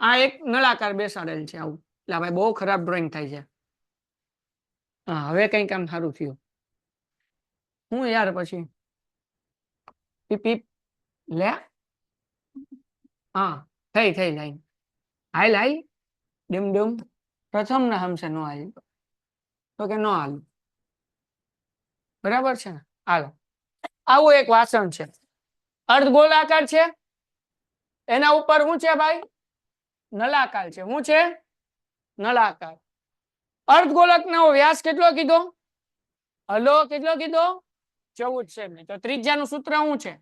આ એક નળાકાર બેસાડેલ છે આવું. એટલે ભાઈ બહુ ખરાબ ડ્રોઈંગ થાય છે. હા હવે કઈ કામ સારું થયું. હું યાર પછી પીપ લે. હા થઈ લાઈન. હાલ ડમ ડમ. પ્રથમ ના હમશે નો હાલ તો કે નો હાલ. બરાબર છે ને? હાલો, આવું એક વાસણ છે, અર્ધગોળાકાર છે, એના ઉપર શું છે ભાઈ? નળાકાર છે. શું છે? નળાકાર. અર્ધગોળક નો વ્યાસ કેટલો કીધો? હલો કેટલો કીધો? 14 સેમી. તો ત્રિજ્યાનું સૂત્ર શું છે?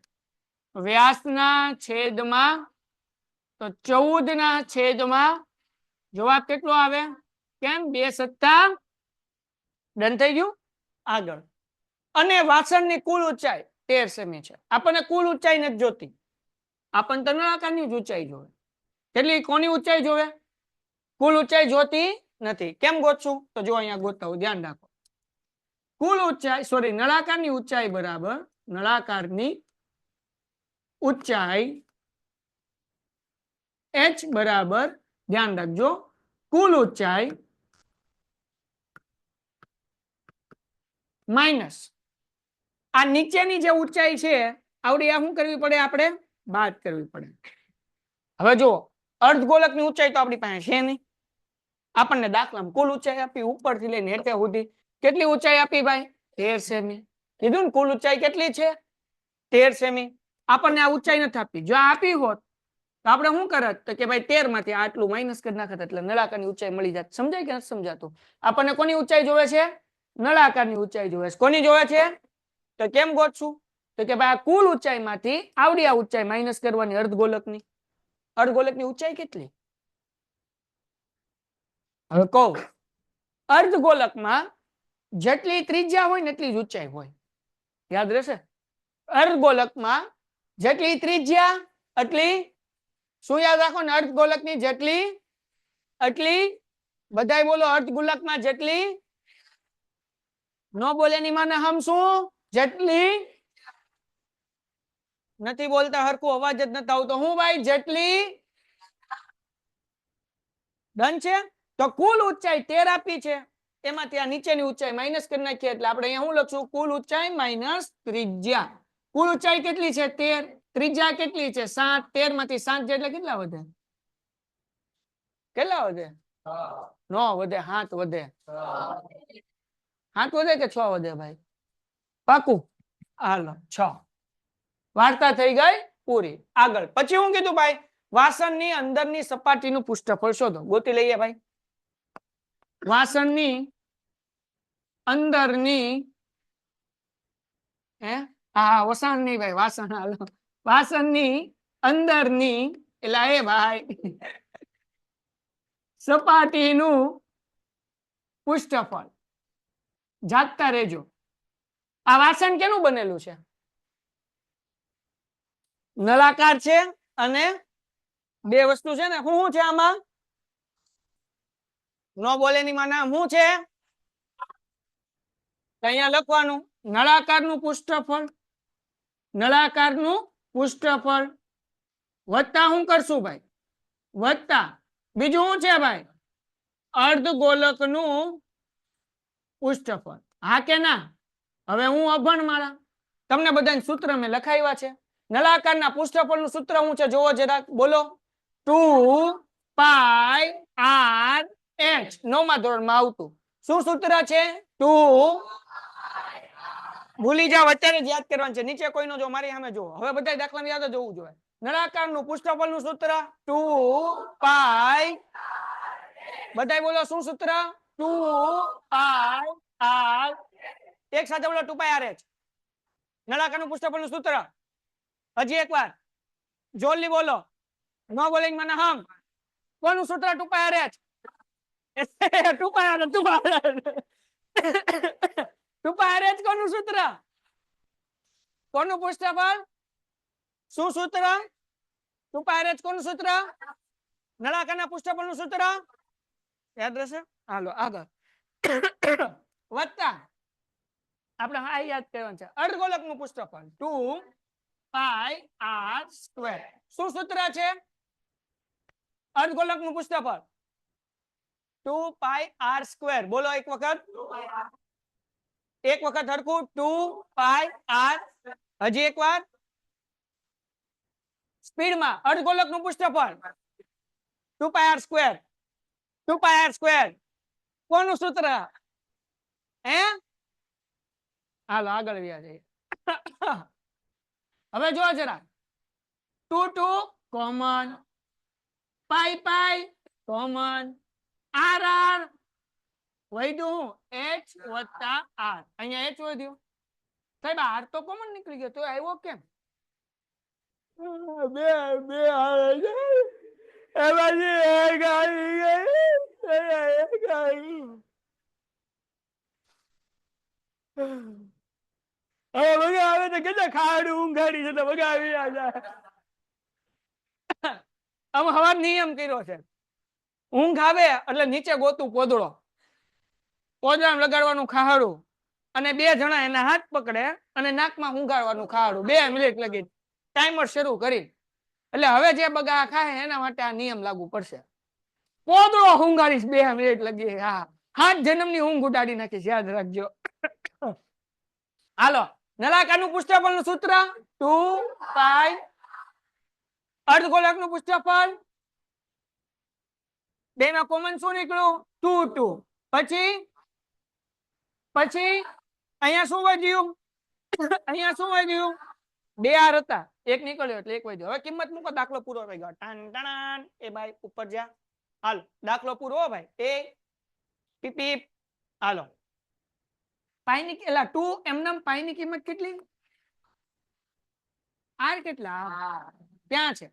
વ્યાસના છેદમાં તો 14 ના છેદમાં જવાબ કેટલો આવે? કેમ? 2 સત્તા. ડન થઈ ગયું? આગળ. અને વાસણની કુલ ઊંચાઈ 13 સેમી છે. આપણને કુલ ઊંચાઈ નથી જોતી, આપણને તો નળાકારની જ ઊંચાઈ જોવે. કેટલી? કોની ઊંચાઈ જોવે? કુલ ઊંચાઈ જોતી નથી. કેમ ગોતશું? તો જો અહીંયા ગોતતા હોય, ધ્યાન રાખો. કુલ ઊંચાઈ સોરી નળાકારની ઊંચાઈ બરાબર નળાકારની ઊંચાઈ h બરાબર, ધ્યાન રાખજો, કુલ ઊંચાઈ માઇનસ આ નીચેની જે ઊંચાઈ છે આવડી, આ શું કરવી પડે? આપણે બાદ કરવી પડે. હવે જો અર્ધગોલકની ઊંચાઈ તો આપણી પાસે છે નહીં. આપણને દાખલામાં કુલ ઊંચાઈ આપી ઉપરથી લઈને હેઠે સુધી. કેટલી ઊંચાઈ આપી ભાઈ? 13 સેમી. કીધું ને કુલ ઊંચાઈ કેટલી છે? 13 સેમી. આપણને આ ઊંચાઈ નથી આપી. જો આપી હોત તો આપણે શું કરત? તો કે ભાઈ 13 માંથી આટલું માઇનસ કરી નાખત એટલે નળાકારની ઊંચાઈ મળી જાત. સમજાય કે નથી સમજાતું? આપણને કોની ઊંચાઈ જોવે છે? નળાકારની ઊંચાઈ જોવે છે. કોની જોવે છે? તો કેમ ગોતશું? તો કે ભાઈ આ કુલ ઊંચાઈમાંથી આવડી આ ઊંચાઈ માઇનસ કરવાની અર્ધગોલકની. અર્ધગોલકની ઊંચાઈ કેટલી? હવે કહું, અર્ધગોલકમાં જેટલી ત્રિજ્યા હોય ને એટલી જ ઊંચાઈ હોય. યાદ રહેશે? અર્ધગોલકમાં જેટલી ત્રિજ્યા એટલી શું યાદ રાખો ને? અર્ધગોલકની જેટલી એટલી, બધાય બોલો, અર્ધગોલકમાં જેટલી, નો બોલે ની માને હમ શું? જેટલી નથી બોલતા હરખું, અવાજ જ નથી આવતો. હું ભાઈ જેટલી ડન છે. તો કુલ ઊંચાઈ 13 આપી છે, એમાંથી આ નીચેની ઊંચાઈ માઇનસ કરી નાખીએ એટલે આપણે અહીંયા શું લખશું? કુલ ઊંચાઈ માઇનસ ત્રિજ્યા. કુલ ઊંચાઈ કેટલી છે? 13. ત્રિજ્યા કેટલી છે? 7. 13 માંથી 7 જાય એટલે કેટલા વધે? કેટલા વધે? 9 વધે. 7 વધે. 7 વધે કે 6 વધે ભાઈ? પાકું? હાલો 6. વાર્તા થઈ ગઈ પૂરી. આગળ પછી હું કીધું ભાઈ? વાસણની અંદરની સપાટીનું પૃષ્ઠફળ શોધો. ગોતી લઈએ ભાઈ. વાસણની અંદરની વસાણ નહીં ભાઈ, વાસણ. હાલો, વાસણની અંદરની એટલે એ ભાઈ સપાટીનું પૃષ્ઠફળ જાગતા રહેજો. આ વાસણ કેનું બનેલું છે? નળાકાર છે અને બે વસ્તુ છે ને. શું છે આમાં? નો બોલેની માં નામ શું છે? અહીંયા લખવાનું નળાકારનું પૃષ્ઠફળ. નળાકારનું પૃષ્ઠફળ વત્તા શું કરશું ભાઈ? વત્તા બીજું શું છે ભાઈ? અર્ધગોલકનું પૃષ્ઠફળ. હા કે ના? હવે હું અભણ મારા, તમને બધાને સૂત્ર મેં લખાવ્યા છે. નળાકારના પૃષ્ઠફળનું સૂત્ર શું છે જોવો જરાક, બોલો. 2πr/h. 9મા ધોરણમાં આવતું. શું સૂત્ર છે? 2 ભૂલી જાવ અત્યારે જ યાદ કરવાનું છે. નીચે કોઈનો જો મારી સામે જુઓ. હવે બધા દાખલાને યાદ જ હોવું જોઈએ. નળાકારનું પૃષ્ઠફળનું સૂત્ર 2π. બધાય બોલો શું સૂત્ર? 2πr. એક સાથે બોલો 2πrh. નળાકારનું પૃષ્ઠફળનું સૂત્ર હજી એકવાર જોરલી બોલો. નો બોલિંગ મને હમ. કોનું સૂત્ર? 2πrh. 2πrh કોનું સૂત્ર? કોનું પૃષ્ઠફળ? શું સૂત્ર? 2πrh કોનું સૂત્ર? નળાકારના પૃષ્ઠફળનું સૂત્ર યાદ રહેશે? હાલો આગળ. વત્તા આપણે આ યાદ કરવાનું છે. અર્ધગોલકનું પૃષ્ઠફળ 2πr². શું સૂત્ર છે? અર્ધગોલકનું પૃષ્ઠફળ 2πr². બોલો એક વખત. એક વખત હરખું 2πr. હજી એક વાર સ્પીડમાં. અર્ધગોલકનું પૃષ્ઠફળ 2πr². 2πr². કોનું સૂત્ર? હાલો આગળ વ્યા જઈએ. હવે જો જરા 2 2 કોમન, પાઈ પાઈ કોમન, આર આર વધ્યું h વત્તા r. અહીંયા h વધ્યું સાહેબ, r તો કોમન નીકળી ગયો તો આવ્યો કેમ? બે બે આવે છે એમાંથી એક આવી ગઈ. હવે બગા આવે તો કેટલા ખાડું ઊંઘાડી છે તો બગા આવી જાય. આમ હવા નિયમ કર્યો છે. ઊંઘ આવે એટલે નીચે ગોતું પોદળો, પોદળામાં લગાડવાનું ખાડું અને બે જણા એના હાથ પકડે અને નાકમાં ઊંઘાડવાનું ખાડું 2 મિનિટ લગી ટાઈમર શરૂ કરી. એટલે હવે જે બગા ખાય એના માટે આ નિયમ લાગુ પડશે. પોદળો ઊંઘાડીશ 2 મિનિટ લગી. હા, 7 જન્મની ઊંઘ ઉડાડી નાખીશ, યાદ રાખજો. હાલો, નળાકારનું પૃષ્ઠફળનું સૂત્ર 2π. અર્ધગોલકનું પૃષ્ઠફળ બેમાં કોમન શું નીકળ્યું? 2 2. પછી અહીંયા શું વધ્યું? અહીંયા શું વધ્યું? 2 r હતા, એક નીકળ્યો એટલે એક વધ્યો. હવે કિંમત મૂકો, દાખલો પૂરો થઈ ગયો. Ton ton. એ ભાઈ ઉપર જા. હાલો દાખલો પૂરો હો ભાઈ. એ પીપ પીપ. હાલો પાઈ ની એલા 2 એમનામ પાઈ ની કિંમત કેટલી? r કેટલા? ત્યાં છે.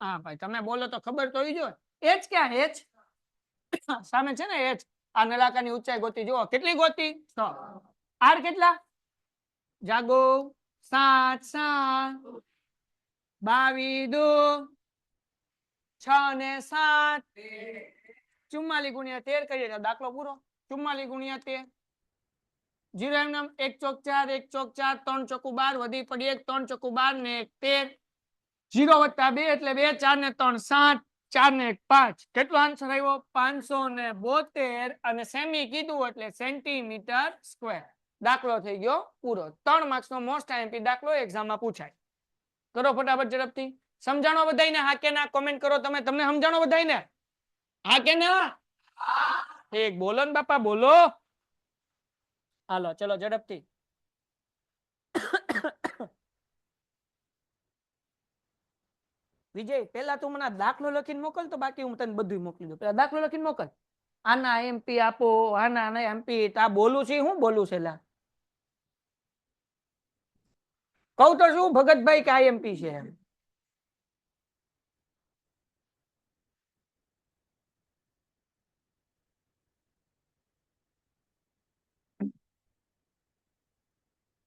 હા ભાઈ તમે બોલો તો ખબર તો હોવી જોઈએ. h ક્યાં? h સામે છે ને h. આ નળાકારની ઊંચાઈ ગોતી જુઓ. કેટલી ગોતી? 6. r કેટલા? જાગો 7 7 22 2 6 ને 7 44 ગુણ્યા 13 કરીએ તો દાખલો પૂરો. 44 ગુણ્યા 13 0 એમ નામ 1 ચોક 4 1 ચોક 4 3 ચોકુ 12 વધી પડી 1 3 ચોકુ 12 ને 1 13 0 વત્તા 2 એટલે 2 4 ને 3 7 4 ને 1 5 કેટલો આન્સર આવ્યો 572 અને સેમી કીધું એટલે સેન્ટીમીટર સ્ક્વેર દાખલો થઈ ગયો પૂરો 3 માર્ક્સ નો મોસ્ટ આઈએમપી દાખલો એક્ઝામ માં પૂછાય કરો ફટાફટ ઝડપથી સમજાણો બધાઈને હા કે ના કોમેન્ટ કરો તમે તમને સમજાણો બધાઈને હા કે ના એક બોલો ને બાપા બોલો હાલો ચલો ઝડપથી વિજય પેલા તું મને દાખલો લખીને મોકલ તો બાકી હું તને બધું મોકલી દઉં પેલા દાખલો લખીને મોકલ આના એમપી આપો આના એમપી આ બોલું છે હું બોલું છે લા કહું તો શું ભગતભાઈ કે આઈએમપી છે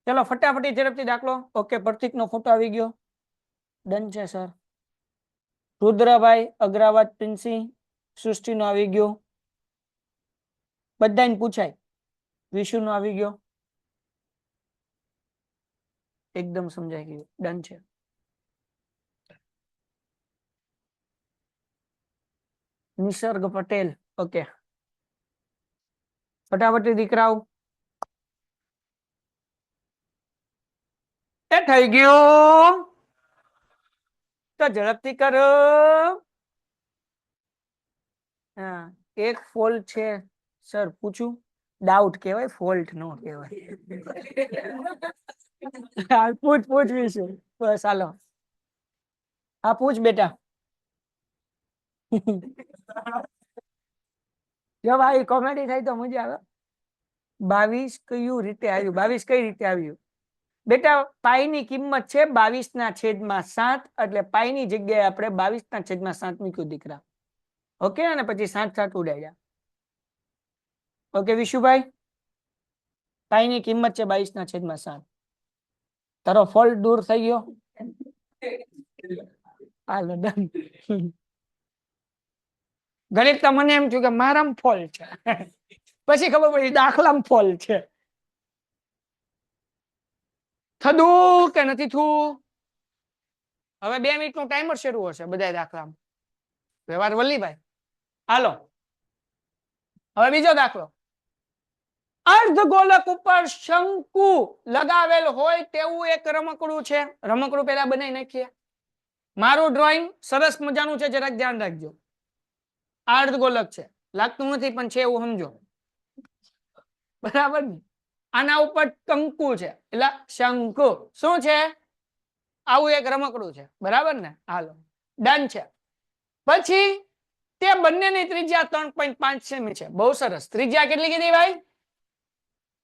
ચલો ફટાફટી ઝડપથી દાખલો ઓકે પ્રતીક નો ફોટો આવી ગયો ડન છે સર રુદ્રભાઈ અગ્રવાદ પ્રિન્સી સૃષ્ટિ નો આવી ગયો બધાને પૂછાય વિશુ નો આવી ગયો એકદમ સમજાઈ ગયું ડન છે નિસર્ગ પટેલ ઓકે ફટાફટી દીકરાઓ એ થઈ ગયું તો ઝડપથી કરો હા એક ફોલ્ટ છે સર પૂછું ડાઉટ કહેવાય ફોલ્ટ નો કહેવાય પૂછ વિશે બસ હાલો હા પૂછ બેટા જો ભાઈ કોમેડી થાય તો મજા આવે 22 કયું રીતે આવ્યું 22 કઈ રીતે આવ્યું બેટા પાઈ ની કિંમત છે 22/7 એટલે પાઈ ની જગ્યાએ આપણે 22/7 મૂક્યું દીકરા ઓકે અને પછી 7 ઉડાડ્યા ઓકે વિશુભાઈ પાઈ ની કિંમત છે 22/7 તારો ફોલ્ટ દૂર થઈ ગયો હાલો ડન ગણિત તો મને એમ થયું કે મારામાં ફોલ્ટ છે પછી ખબર પડી દાખલામાં ફોલ્ટ છે થતું કે નથી થયું હવે 2 મિનિટ નો ટાઈમર શરૂ હશે બધા દાખલામાં વ્યવહાર વલ્લીભાઈ હાલો હવે બીજો દાખલો અર્ધગોલક ઉપર શંકુ લગાવેલ હોય તેવું એક રમકડું છે રમકડું પહેલા બનાવી નાખીએ મારું ડ્રોઈંગ સરસ મજાનું છે જરાક ધ્યાન રાખજો અર્ધગોલક છે લાગતું નથી પણ છે એવું સમજો બરાબર ને આના ઉપર કંકુ છે એટલે શંકુ શું છે આવું એક રમકડું છે બરાબર ને હાલો ડન છે પછી તે બંનેની ત્રિજ્યા 3.5 સેમી છે બહુ સરસ ત્રિજ્યા કેટલી કીધી ભાઈ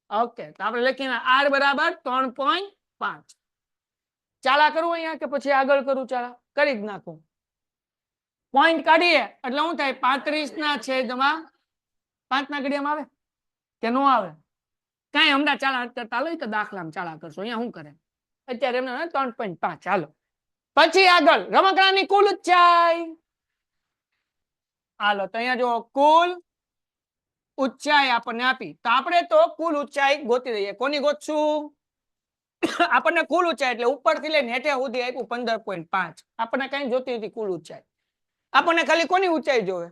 ઓકે તો આપણે લખીને r બરાબર 3.5 ચાલા કરું અહીંયા કે પછી આગળ કરું ચાલા કરી જ નાખું પોઈન્ટ કાઢીએ એટલે શું થાય 35/5 ના ઘડિયામાં આવે કે નો આવે કઈ હમણાં ચાલા કરતા લઈ તો દાખલામાં ચાલા કરશો અહીંયા શું કરે અત્યારે એમને 3.5 ચાલો પછી આગળ રમકડાની કુલ ઊંચાઈ હાલો તો અહીંયા જો કુલ ઊંચાઈ આપણને આપી તો આપણે તો કુલ ઊંચાઈ ગોતી દઈએ કોની ગોતશું આપણને કુલ ઊંચાઈ એટલે ઉપરથી લઈને હેઠે સુધી આપ્યું 15.5 આપણને કઈ જોતી હતી કુલ ઊંચાઈ આપણને ખાલી કોની ઊંચાઈ જોવે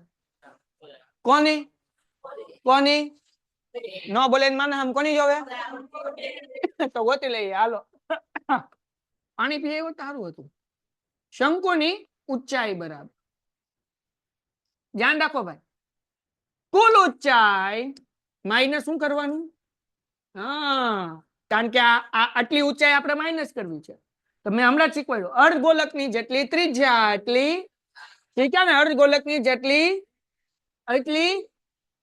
કોની કોની નો બોલે માને હમ કોની જોવે તો ગોતી લઈએ હાલો પાણી પીએ એવું સારું હતું શંકુની ઊંચાઈ બરાબર ધ્યાન રાખો ભાઈ કુલ ઊંચાઈ માઇનસ શું કરવાનું હા કારણ કે આ આટલી ઊંચાઈ આપણે માઇનસ કરવી છે તો મેં હમણાં જ શીખવાડ્યું અર્ધગોલકની જેટલી ત્રિજ્યા એટલી ઠીક છે ને અર્ધગોલકની જેટલી એટલી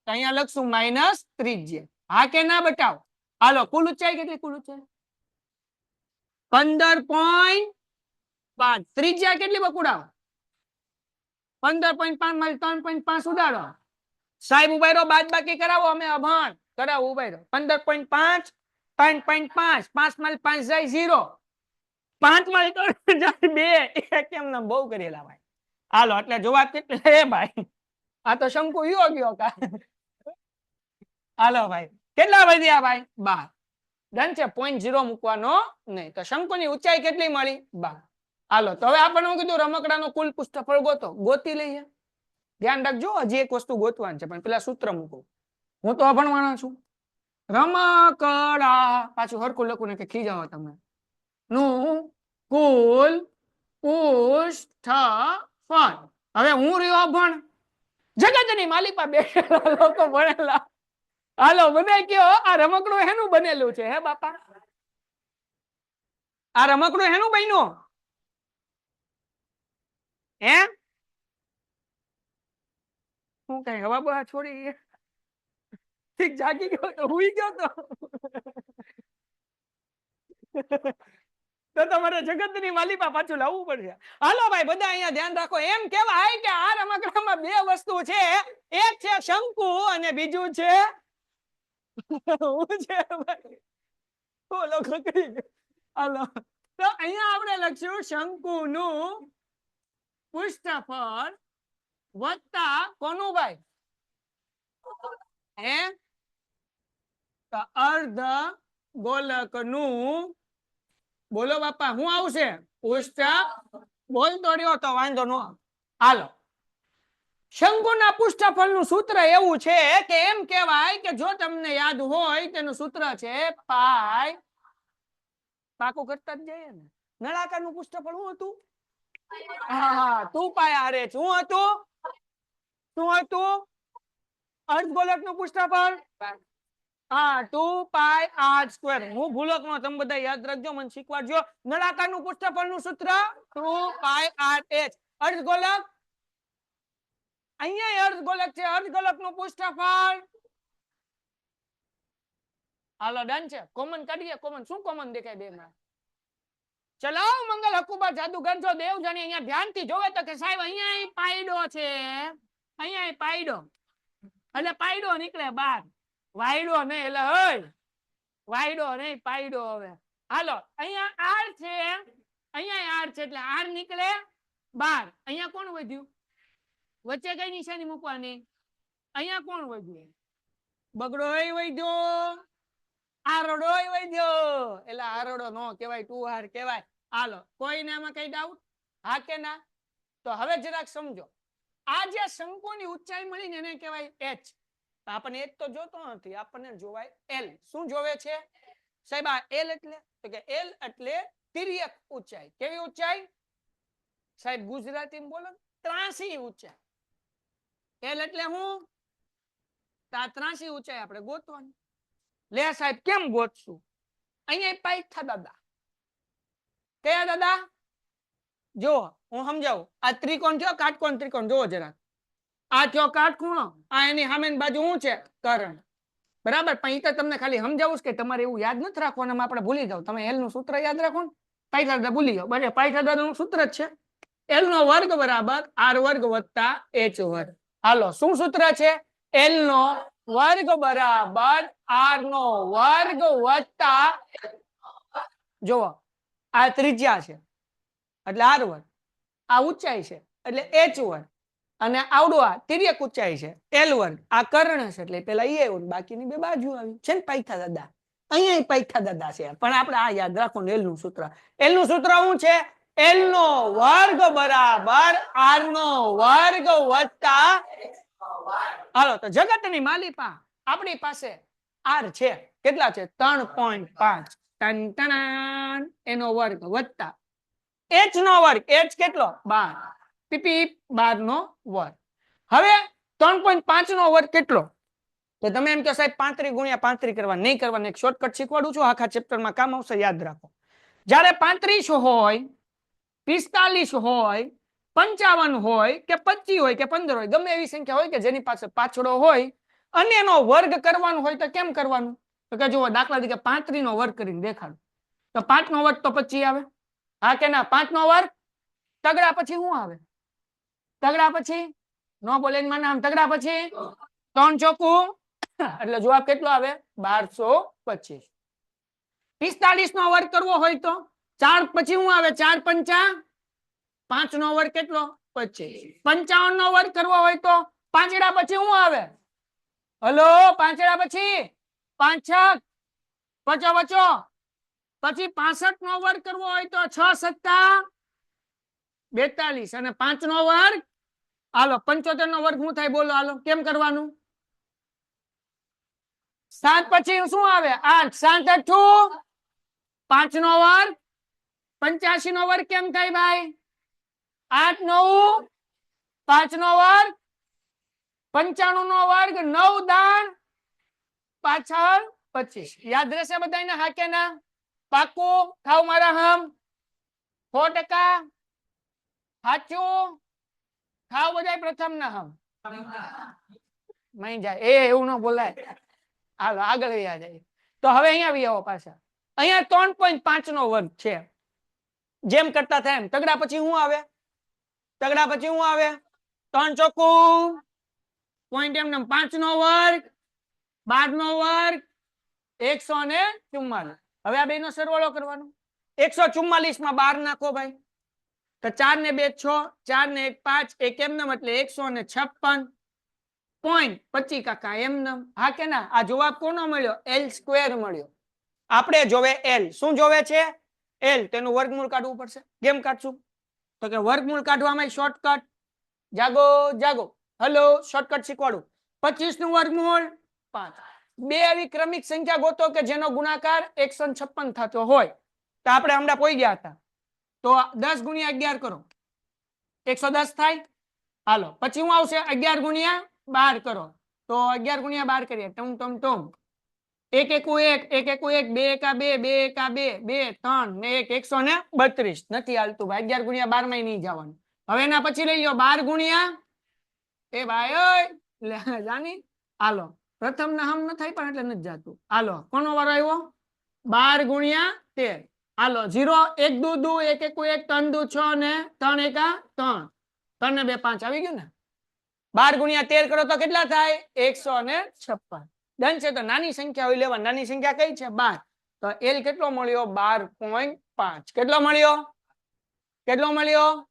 અહીંયા લખશું માઇનસ ત્રિજ્યા હા કે ના બતાવો હાલો કુલ ઊંચાઈ કેટલી કુલ ઊંચાઈ 15.5 ત્રિજ્યા કેટલી બકુડાવો 15.5 માંથી 3.5 ઉડાડો સાહેબ ઉભાઈ રહ્યો બાદ બાકી કરાવો અમે અભણ કરાવો ઉભાઈ રહ્યો 15.5 5.5 5 માંથી 5 જાય 0 5 માંથી 3 જાય 2 કેમ ના બહુ કરેલા ભાઈ હાલો એટલે જવાબ કેટલો હે ભાઈ આ તો શંકુ યો ગયો કા હાલો ભાઈ કેટલા વધ્યા ભાઈ 12 ડન છે. 0.0 મૂકવાનો નહીં. તો શંકુની ઊંચાઈ કેટલી મળી? 12. હાલો તો હવે આપણે હું કીધું રમકડાનો કુલ પૃષ્ઠફળ ગોતી લઈએ. ધ્યાન રાખજો, હજી એક વસ્તુ ગોતવાની છે, પણ પેલા સૂત્ર મૂકો. હું તો અભણવાણો છું. રમકડા પાછું હરખું લખું ને કે ખીજાવો તમે નું કુલ પૃષ્ઠફળ. હવે હું રહ્યો અભણ, જગતની માલિપા બેઠેલા લોકો ભણેલા. હાલો બધા કયો આ રમકડું હેનું બનેલું છે? હે બાપા, આ રમકડું હેનું બન્યું? હે હું કઈ હવા બવા છોડી ઠીક જાગી ગયો તો હુઈ ગયો તો તમારે જગતની માલિપા પાછું લાવવું પડશે. હાલો ભાઈ બધા અહીંયા ધ્યાન રાખો. એમ કેવાય કે આ રમકડામાં બે વસ્તુ છે, એક છે શંકુ અને બીજું છે હું છે ભાઈ ઓલો ખકડી ગયો. હાલો તો અહીંયા આપણે લખશું શંકુનું પૃષ્ઠફળ વત્તા કોનું ભાઈ? હે તો અર્ધ ગોલકનું, બોલો બાપા હું આવશે? પૃષ્ઠ બોલતો રહ્યો તો વાંધો ન. હાલો શંકુના પૃષ્ઠફળનું સૂત્ર એવું છે કે એમ કહેવાય કે જો તમને યાદ હોય તેનું સૂત્ર છે પાઈ. પાકું કરતા જ જઈએ ને. નળાકારનું પૃષ્ઠફળ શું હતું? હા 2 પાઈ આર એચ. શું હતું? શું હતું? અર્ધગોલકનું પૃષ્ઠફળ હા 2 પાઈ આર સ્ક્વેર. હું ભૂલક નો, તમે બધા યાદ રાખજો, મને શીખવાડજો. નળાકારનું પૃષ્ઠફળનું સૂત્ર 2 પાઈ આર એચ. અર્ધગોલક અહીંયા અર્ધગોલક છે, અર્ધગોલકનું પૃષ્ઠફળ. હાલો ડન છે. કોમન કાઢીએ. કોમન શું કોમન દેખાય બે માં? ચલો મંગલ હકુબા જાદુગર જો દેવજાની અહીંયા ધ્યાનથી જોવે તો કે સાહેબ અહીંયા પાયડો છે, અહીંયા પાયડો, એટલે પાયડો નીકળે બહાર, વાયડો નહીં. એટલે હોય વાયડો નહીં, પાયડો. હવે હાલો અહીંયા આર છે, અહીંયા આર છે એટલે આર નીકળે બહાર. અહીંયા કોણ વધ્યું? વચ્ચે કઈ નિશાની મૂકવાની? અહીંયા કોણ વધ્યું? બગડોય વધ્યો, આરડોય વધ્યો. એટલે આરડો નો કહેવાય, 2 આર કહેવાય. હાલો કોઈને આમાં કઈ ડાઉટ? હા કે ના? તો હવે જરાક સમજો. આ જે શંકુની ઊંચાઈ મળી ને એને કહેવાય h. આપણને h તો જોતો નથી, આપણને જોવાય l. શું જોવે છે સાહેબ આ l એટલે? તો કે l એટલે તિર્યક ઊંચાઈ. કેવી ઊંચાઈ સાહેબ? ગુજરાતીમાં બોલો, ત્રાસી ઊંચાઈ. l એટલે હું? ત્રાસી ઊંચાઈ આપણે ગોતવાની. લે સાહેબ કેમ ગોતશું? અહીંયા પાયથા દાદા. કયા દાદા? જો હું સમજાવું. આ ત્રિકોણ જો કાટકોણ ત્રિકોણ જોવો જરા. આ થયો કાટખૂણો, આ એની સામેની બાજુ શું છે? કર્ણ. બરાબર. પણ એ તો તમને ખાલી સમજાવું કે તમારે એવું યાદ નથી રાખવાનું, આપણે ભૂલી જાવ. તમે એલ નું સૂત્ર યાદ રાખો ને, પાયથા દાદા ભૂલી જાવ. બરાબર. પાયથા દાદા નું સૂત્ર જ છે એલ નો વર્ગ બરાબર આર વર્ગ વત્તા એચ વર્ગ. હાલો શું સૂત્ર છે? એલ નો વર્ગ બરાબર આર નો વર્ગ વત્તા, જોવો આ ત્રિજ્યા છે એટલે આર વર્ગ, આ ઊંચાઈ છે એટલે એચ વર્ગ, અને આવડું આ તિર્યક ઊંચાઈ છે એલ વર્ગ, આ કર્ણ છે એટલે પેલા એ વર્ગ, બાકીની બે બાજુ આવી છે ને પાયથા દાદા. અહીંયા પાયથા દાદા છે, પણ આપણે આ યાદ રાખો ને એલ નું સૂત્ર. એલ નું સૂત્ર શું છે? એલ નો વર્ગ બરાબર આર નો વર્ગ વત્તા, હાલો તો જગતની માલિપા આપણી પાસે આર છે. કેટલા છે? 3.5 એનો વર્ગ વત્તા એચ નો વર્ગ. એચ કેટલો? 12. પીપી 12 નો વર્ગ. હવે 3.5 નો વર્ગ કેટલો? તો તમે એમ કહો સાહેબ 35 ગુણ્યા 35 કરવા. નહીં કરવાનું, એક શોર્ટકટ શીખવાડું છું, આખા ચેપ્ટરમાં કામ આવશે, યાદ રાખો. જ્યારે 35 હોય, 45 હોય, 55 હોય કે 25 હોય કે 15 હોય, ગમે એવી સંખ્યા હોય કે જેની પાસે પાછળો હોય અને એનો વર્ગ કરવાનો હોય તો કેમ કરવાનું? તો કે જુઓ દાખલા તરીકે 35 નો વર્ગ કરીને દેખાડો. તો 5 નો વર્ગ તો 25 આવે. હા કે ના? 5 નો વર્ગ તગડા પછી શું આવે? તગડા પછી નો બોલે આમ તગડા પછી 3 ચોકું એટલે જવાબ કેટલો આવે? 1225. 45 નો વર્ગ કરવો હોય તો 4 પછી શું આવે? 4 પંચા 5 નો વર્ગ કેટલો? 25. 55 નો વર્ગ કરવો હોય તો પાંચડા પછી શું આવે? હલો પાંચડા પછી 5 6 વચો વચો પછી 65 નો વર્ગ કરવો હોય તો 6 સત્તા 42 અને 5 નો વર્ગ હાલો 75 નો વર્ગ શું થાય બોલો હાલો કેમ કરવાનું 7 પછી શું આવે 8 7 8 5 નો વર્ગ 85 નો વર્ગ કેમ થાય ભાઈ 8 9 5 નો વર્ગ 95 નો વર્ગ 9 દાણ પાછળ 25 યાદ રહેશે બધાને હા કે ના પાકું ખાવ મારા હમ 100% સાચું ખાવ બધાય પ્રથમ ના હમ મઈ જાય એવું ન બોલાય હાલો આગળ વ્યા જાય તો હવે અહીંયા આવી આવો પાછા અહીંયા 3.5 નો વર્ગ છે જેમ કરતા થાય એમ તગડા પછી શું આવે તગડા પછી શું આવે 3 ચોકું પોઈન્ટ એમ 5 નો વર્ગ 12 નો વર્ગ 144 હવે આ બે નો સરવાળો કરવાનો 144 માં 12 નાખો ભાઈ તો 4 ને 2 6 4 ને 1 5 એક એમનેમ એટલે 156 પોઈન્ટ 25 કાકા એમનેમ હા કે ના આ જવાબ કોનો મળ્યો L સ્ક્વેર મળ્યો આપણે જોવે L શું જોવે છે L તેનું વર્ગમૂળ કાઢવું પડશે કેમ કાઢશું તો કે વર્ગમૂળ કાઢવામાં શોર્ટકટ જાગો જાગો હેલો શોર્ટકટ શીખવાડું 25 નું વર્ગમૂળ 5 બે આવી ક્રમિક સંખ્યા ગોતો કે જેનો ગુણાકાર 156 થતો હોય તો આપણે હમણાં પોઈ ગયા હતા તો 10 ગુણ્યા 11 કરો 110 થાય હાલો પછી હું આવશે 11 ગુણ્યા 12 કરો તો 11 ગુણ્યા 12 કરીએ ટમ ટમ ટમ એક એકુ એક એક એકુ એક બે એકા બે બે એકા બે બે 3 ને 1 132 નથી હાલતું ભાઈ 11 ગુણ્યા 12 માં નહીં જવાનું હવે એના પછી લઈ લો 12 ગુણ્યા એ ભાઈ ઓય જાની હાલો પ્રથમ ના હમ ન થાય પણ એટલે નથી જાતું હાલો કોનો વારો આવ્યો 12 ગુણ્યા 13 હાલો 0 1 દુ દુ 1 એકુ 1 3 દુ 6 ને 3 એકા 3 3 ને 2 5 આવી ગયું ને 12 ગુણ્યા 13 કરો તો કેટલા થાય 156 ડન છે તો નાની સંખ્યા હોય લેવા નાની સંખ્યા કઈ છે 12 તો L કેટલો મળ્યો 12.5 કેટલો મળ્યો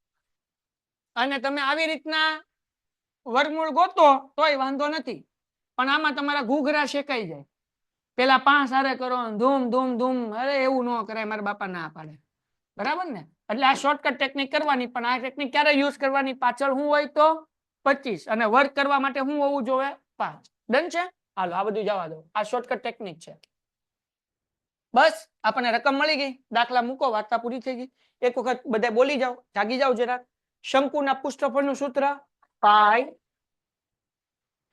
અને તમે આવી રીતના વર્ગમૂળ ગોતો તોય વાંધો નથી પણ આમાં તમારા ઘૂઘરા શેકાઈ જાય પેલા 5 હારે કરો ધૂમ ધૂમ ધૂમ અરે એવું ન કરાય મારા બાપા ના પાડે બરાબર ને એટલે આ શોર્ટકટ ટેકનિક કરવાની પણ આ ટેકનિક ક્યારે યુઝ કરવાની પાછળ શું હોય તો 25 અને વર્ક કરવા માટે શું હોવું જોઈએ 5 ડન છે હાલો આ બધું જવા દો આ શોર્ટકટ ટેકનિક છે બસ આપણને રકમ મળી ગઈ દાખલા મૂકો વાર્તા પૂરી થઈ ગઈ એક વખત બધા બોલી જાઓ જાગી જાઓ જરા શંકુના પૃષ્ઠફળનું સૂત્ર પાઈ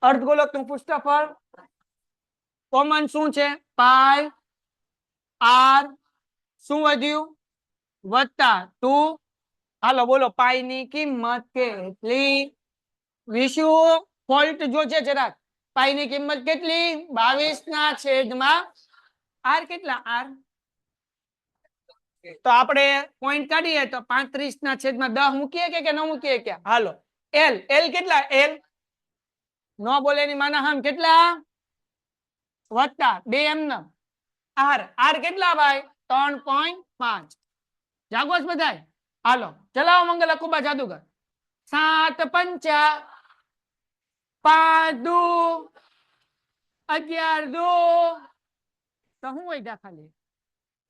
અર્ધગોલકનું પૃષ્ઠફળ કોમન શું છે પાઈ r શું વધ્યું વત્તા 2 હાલો બોલો પાઈ ની કિંમત કેટલી વિશુ ફોલ્ટ જો છે જરાક પાઈ ની કિંમત કેટલી 22/r કેટલા r તો આપણે પોઈન્ટ કાઢીએ તો 35/10 મૂકીએ કે ન મૂકીએ કે હાલો l કેટલા l નો બોલે ની માના હમ કેટલા વત્તા 2 એમનેમ r કેટલા ભાઈ 3.5 જાગોસ બધાય હાલો ચલાવો મંગલ અકુબા જાદુગર 7 પંચા 5 દુ 11 દુ તો હું હોય ખાલી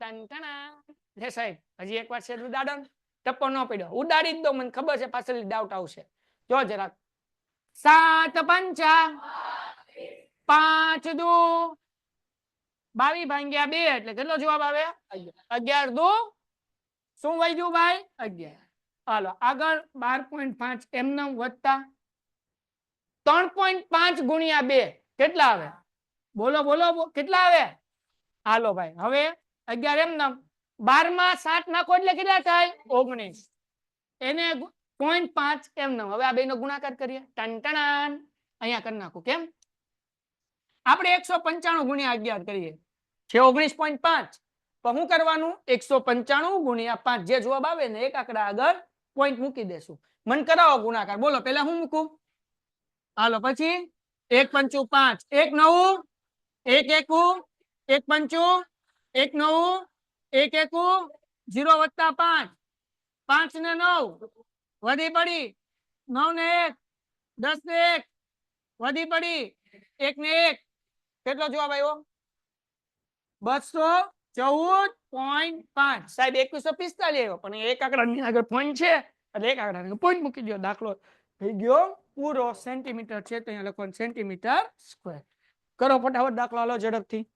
ટનટણા લે સાહેબ હજી એકવાર છે ઉડાડો ટપ્પો ન પડ્યો ઉડાડી જ દો મને ખબર છે પાછળ ડાઉટ આવશે જો જરાક 7 પંચા 5 દુ 22 ભાગ્યા 2 એટલે કેટલો જવાબ આવે 11 દુ શું વધ્યું ભાઈ 11 હાલો આગળ 12.5 એમનેમ વત્તા 3.5 ગુણ્યા 2 કેટલા આવે બોલો બોલો કેટલા આવે હાલો ભાઈ હવે 11 એમનેમ 12 માં 7 નાખો એટલે કેટલા થાય 19 એને 0.5 એમનેમ હવે આ બેનો ગુણાકાર કરીએ ટનટણાન અહીંયા કરી નાખું કેમ આપણે 195 ગુણ્યા 11 કરીએ છે 19.5 તો શું કરવાનું 195 ગુણ્યા 5 જે જવાબ આવે ને એક આંકડા આગળ પોઈન્ટ મૂકી દેશું મન કરાવો ગુણાકાર બોલો પહેલા હું મૂકું હાલો પછી 1 5 5 1 9 1 એકુ 1 5 1 9 1 એકુ 0 વત્તા 5 5 ને 9 વધી પડી 9 ને 1 10 ને 1 વધી પડી 1 ને 1 કેટલો જવાબ આવ્યો 214.5 સાહેબ 2145 આવ્યો પણ એક આંકડાની આગળ પોઈન્ટ છે એટલે એક આંકડાને પોઈન્ટ મૂકી દો દાખલો થઈ ગયો પૂરો સેન્ટીમીટર છે તો અહીંયા લખવાનું સેન્ટીમીટર સ્ક્વેર કરો ફટાફટ દાખલો હાલો ઝડપથી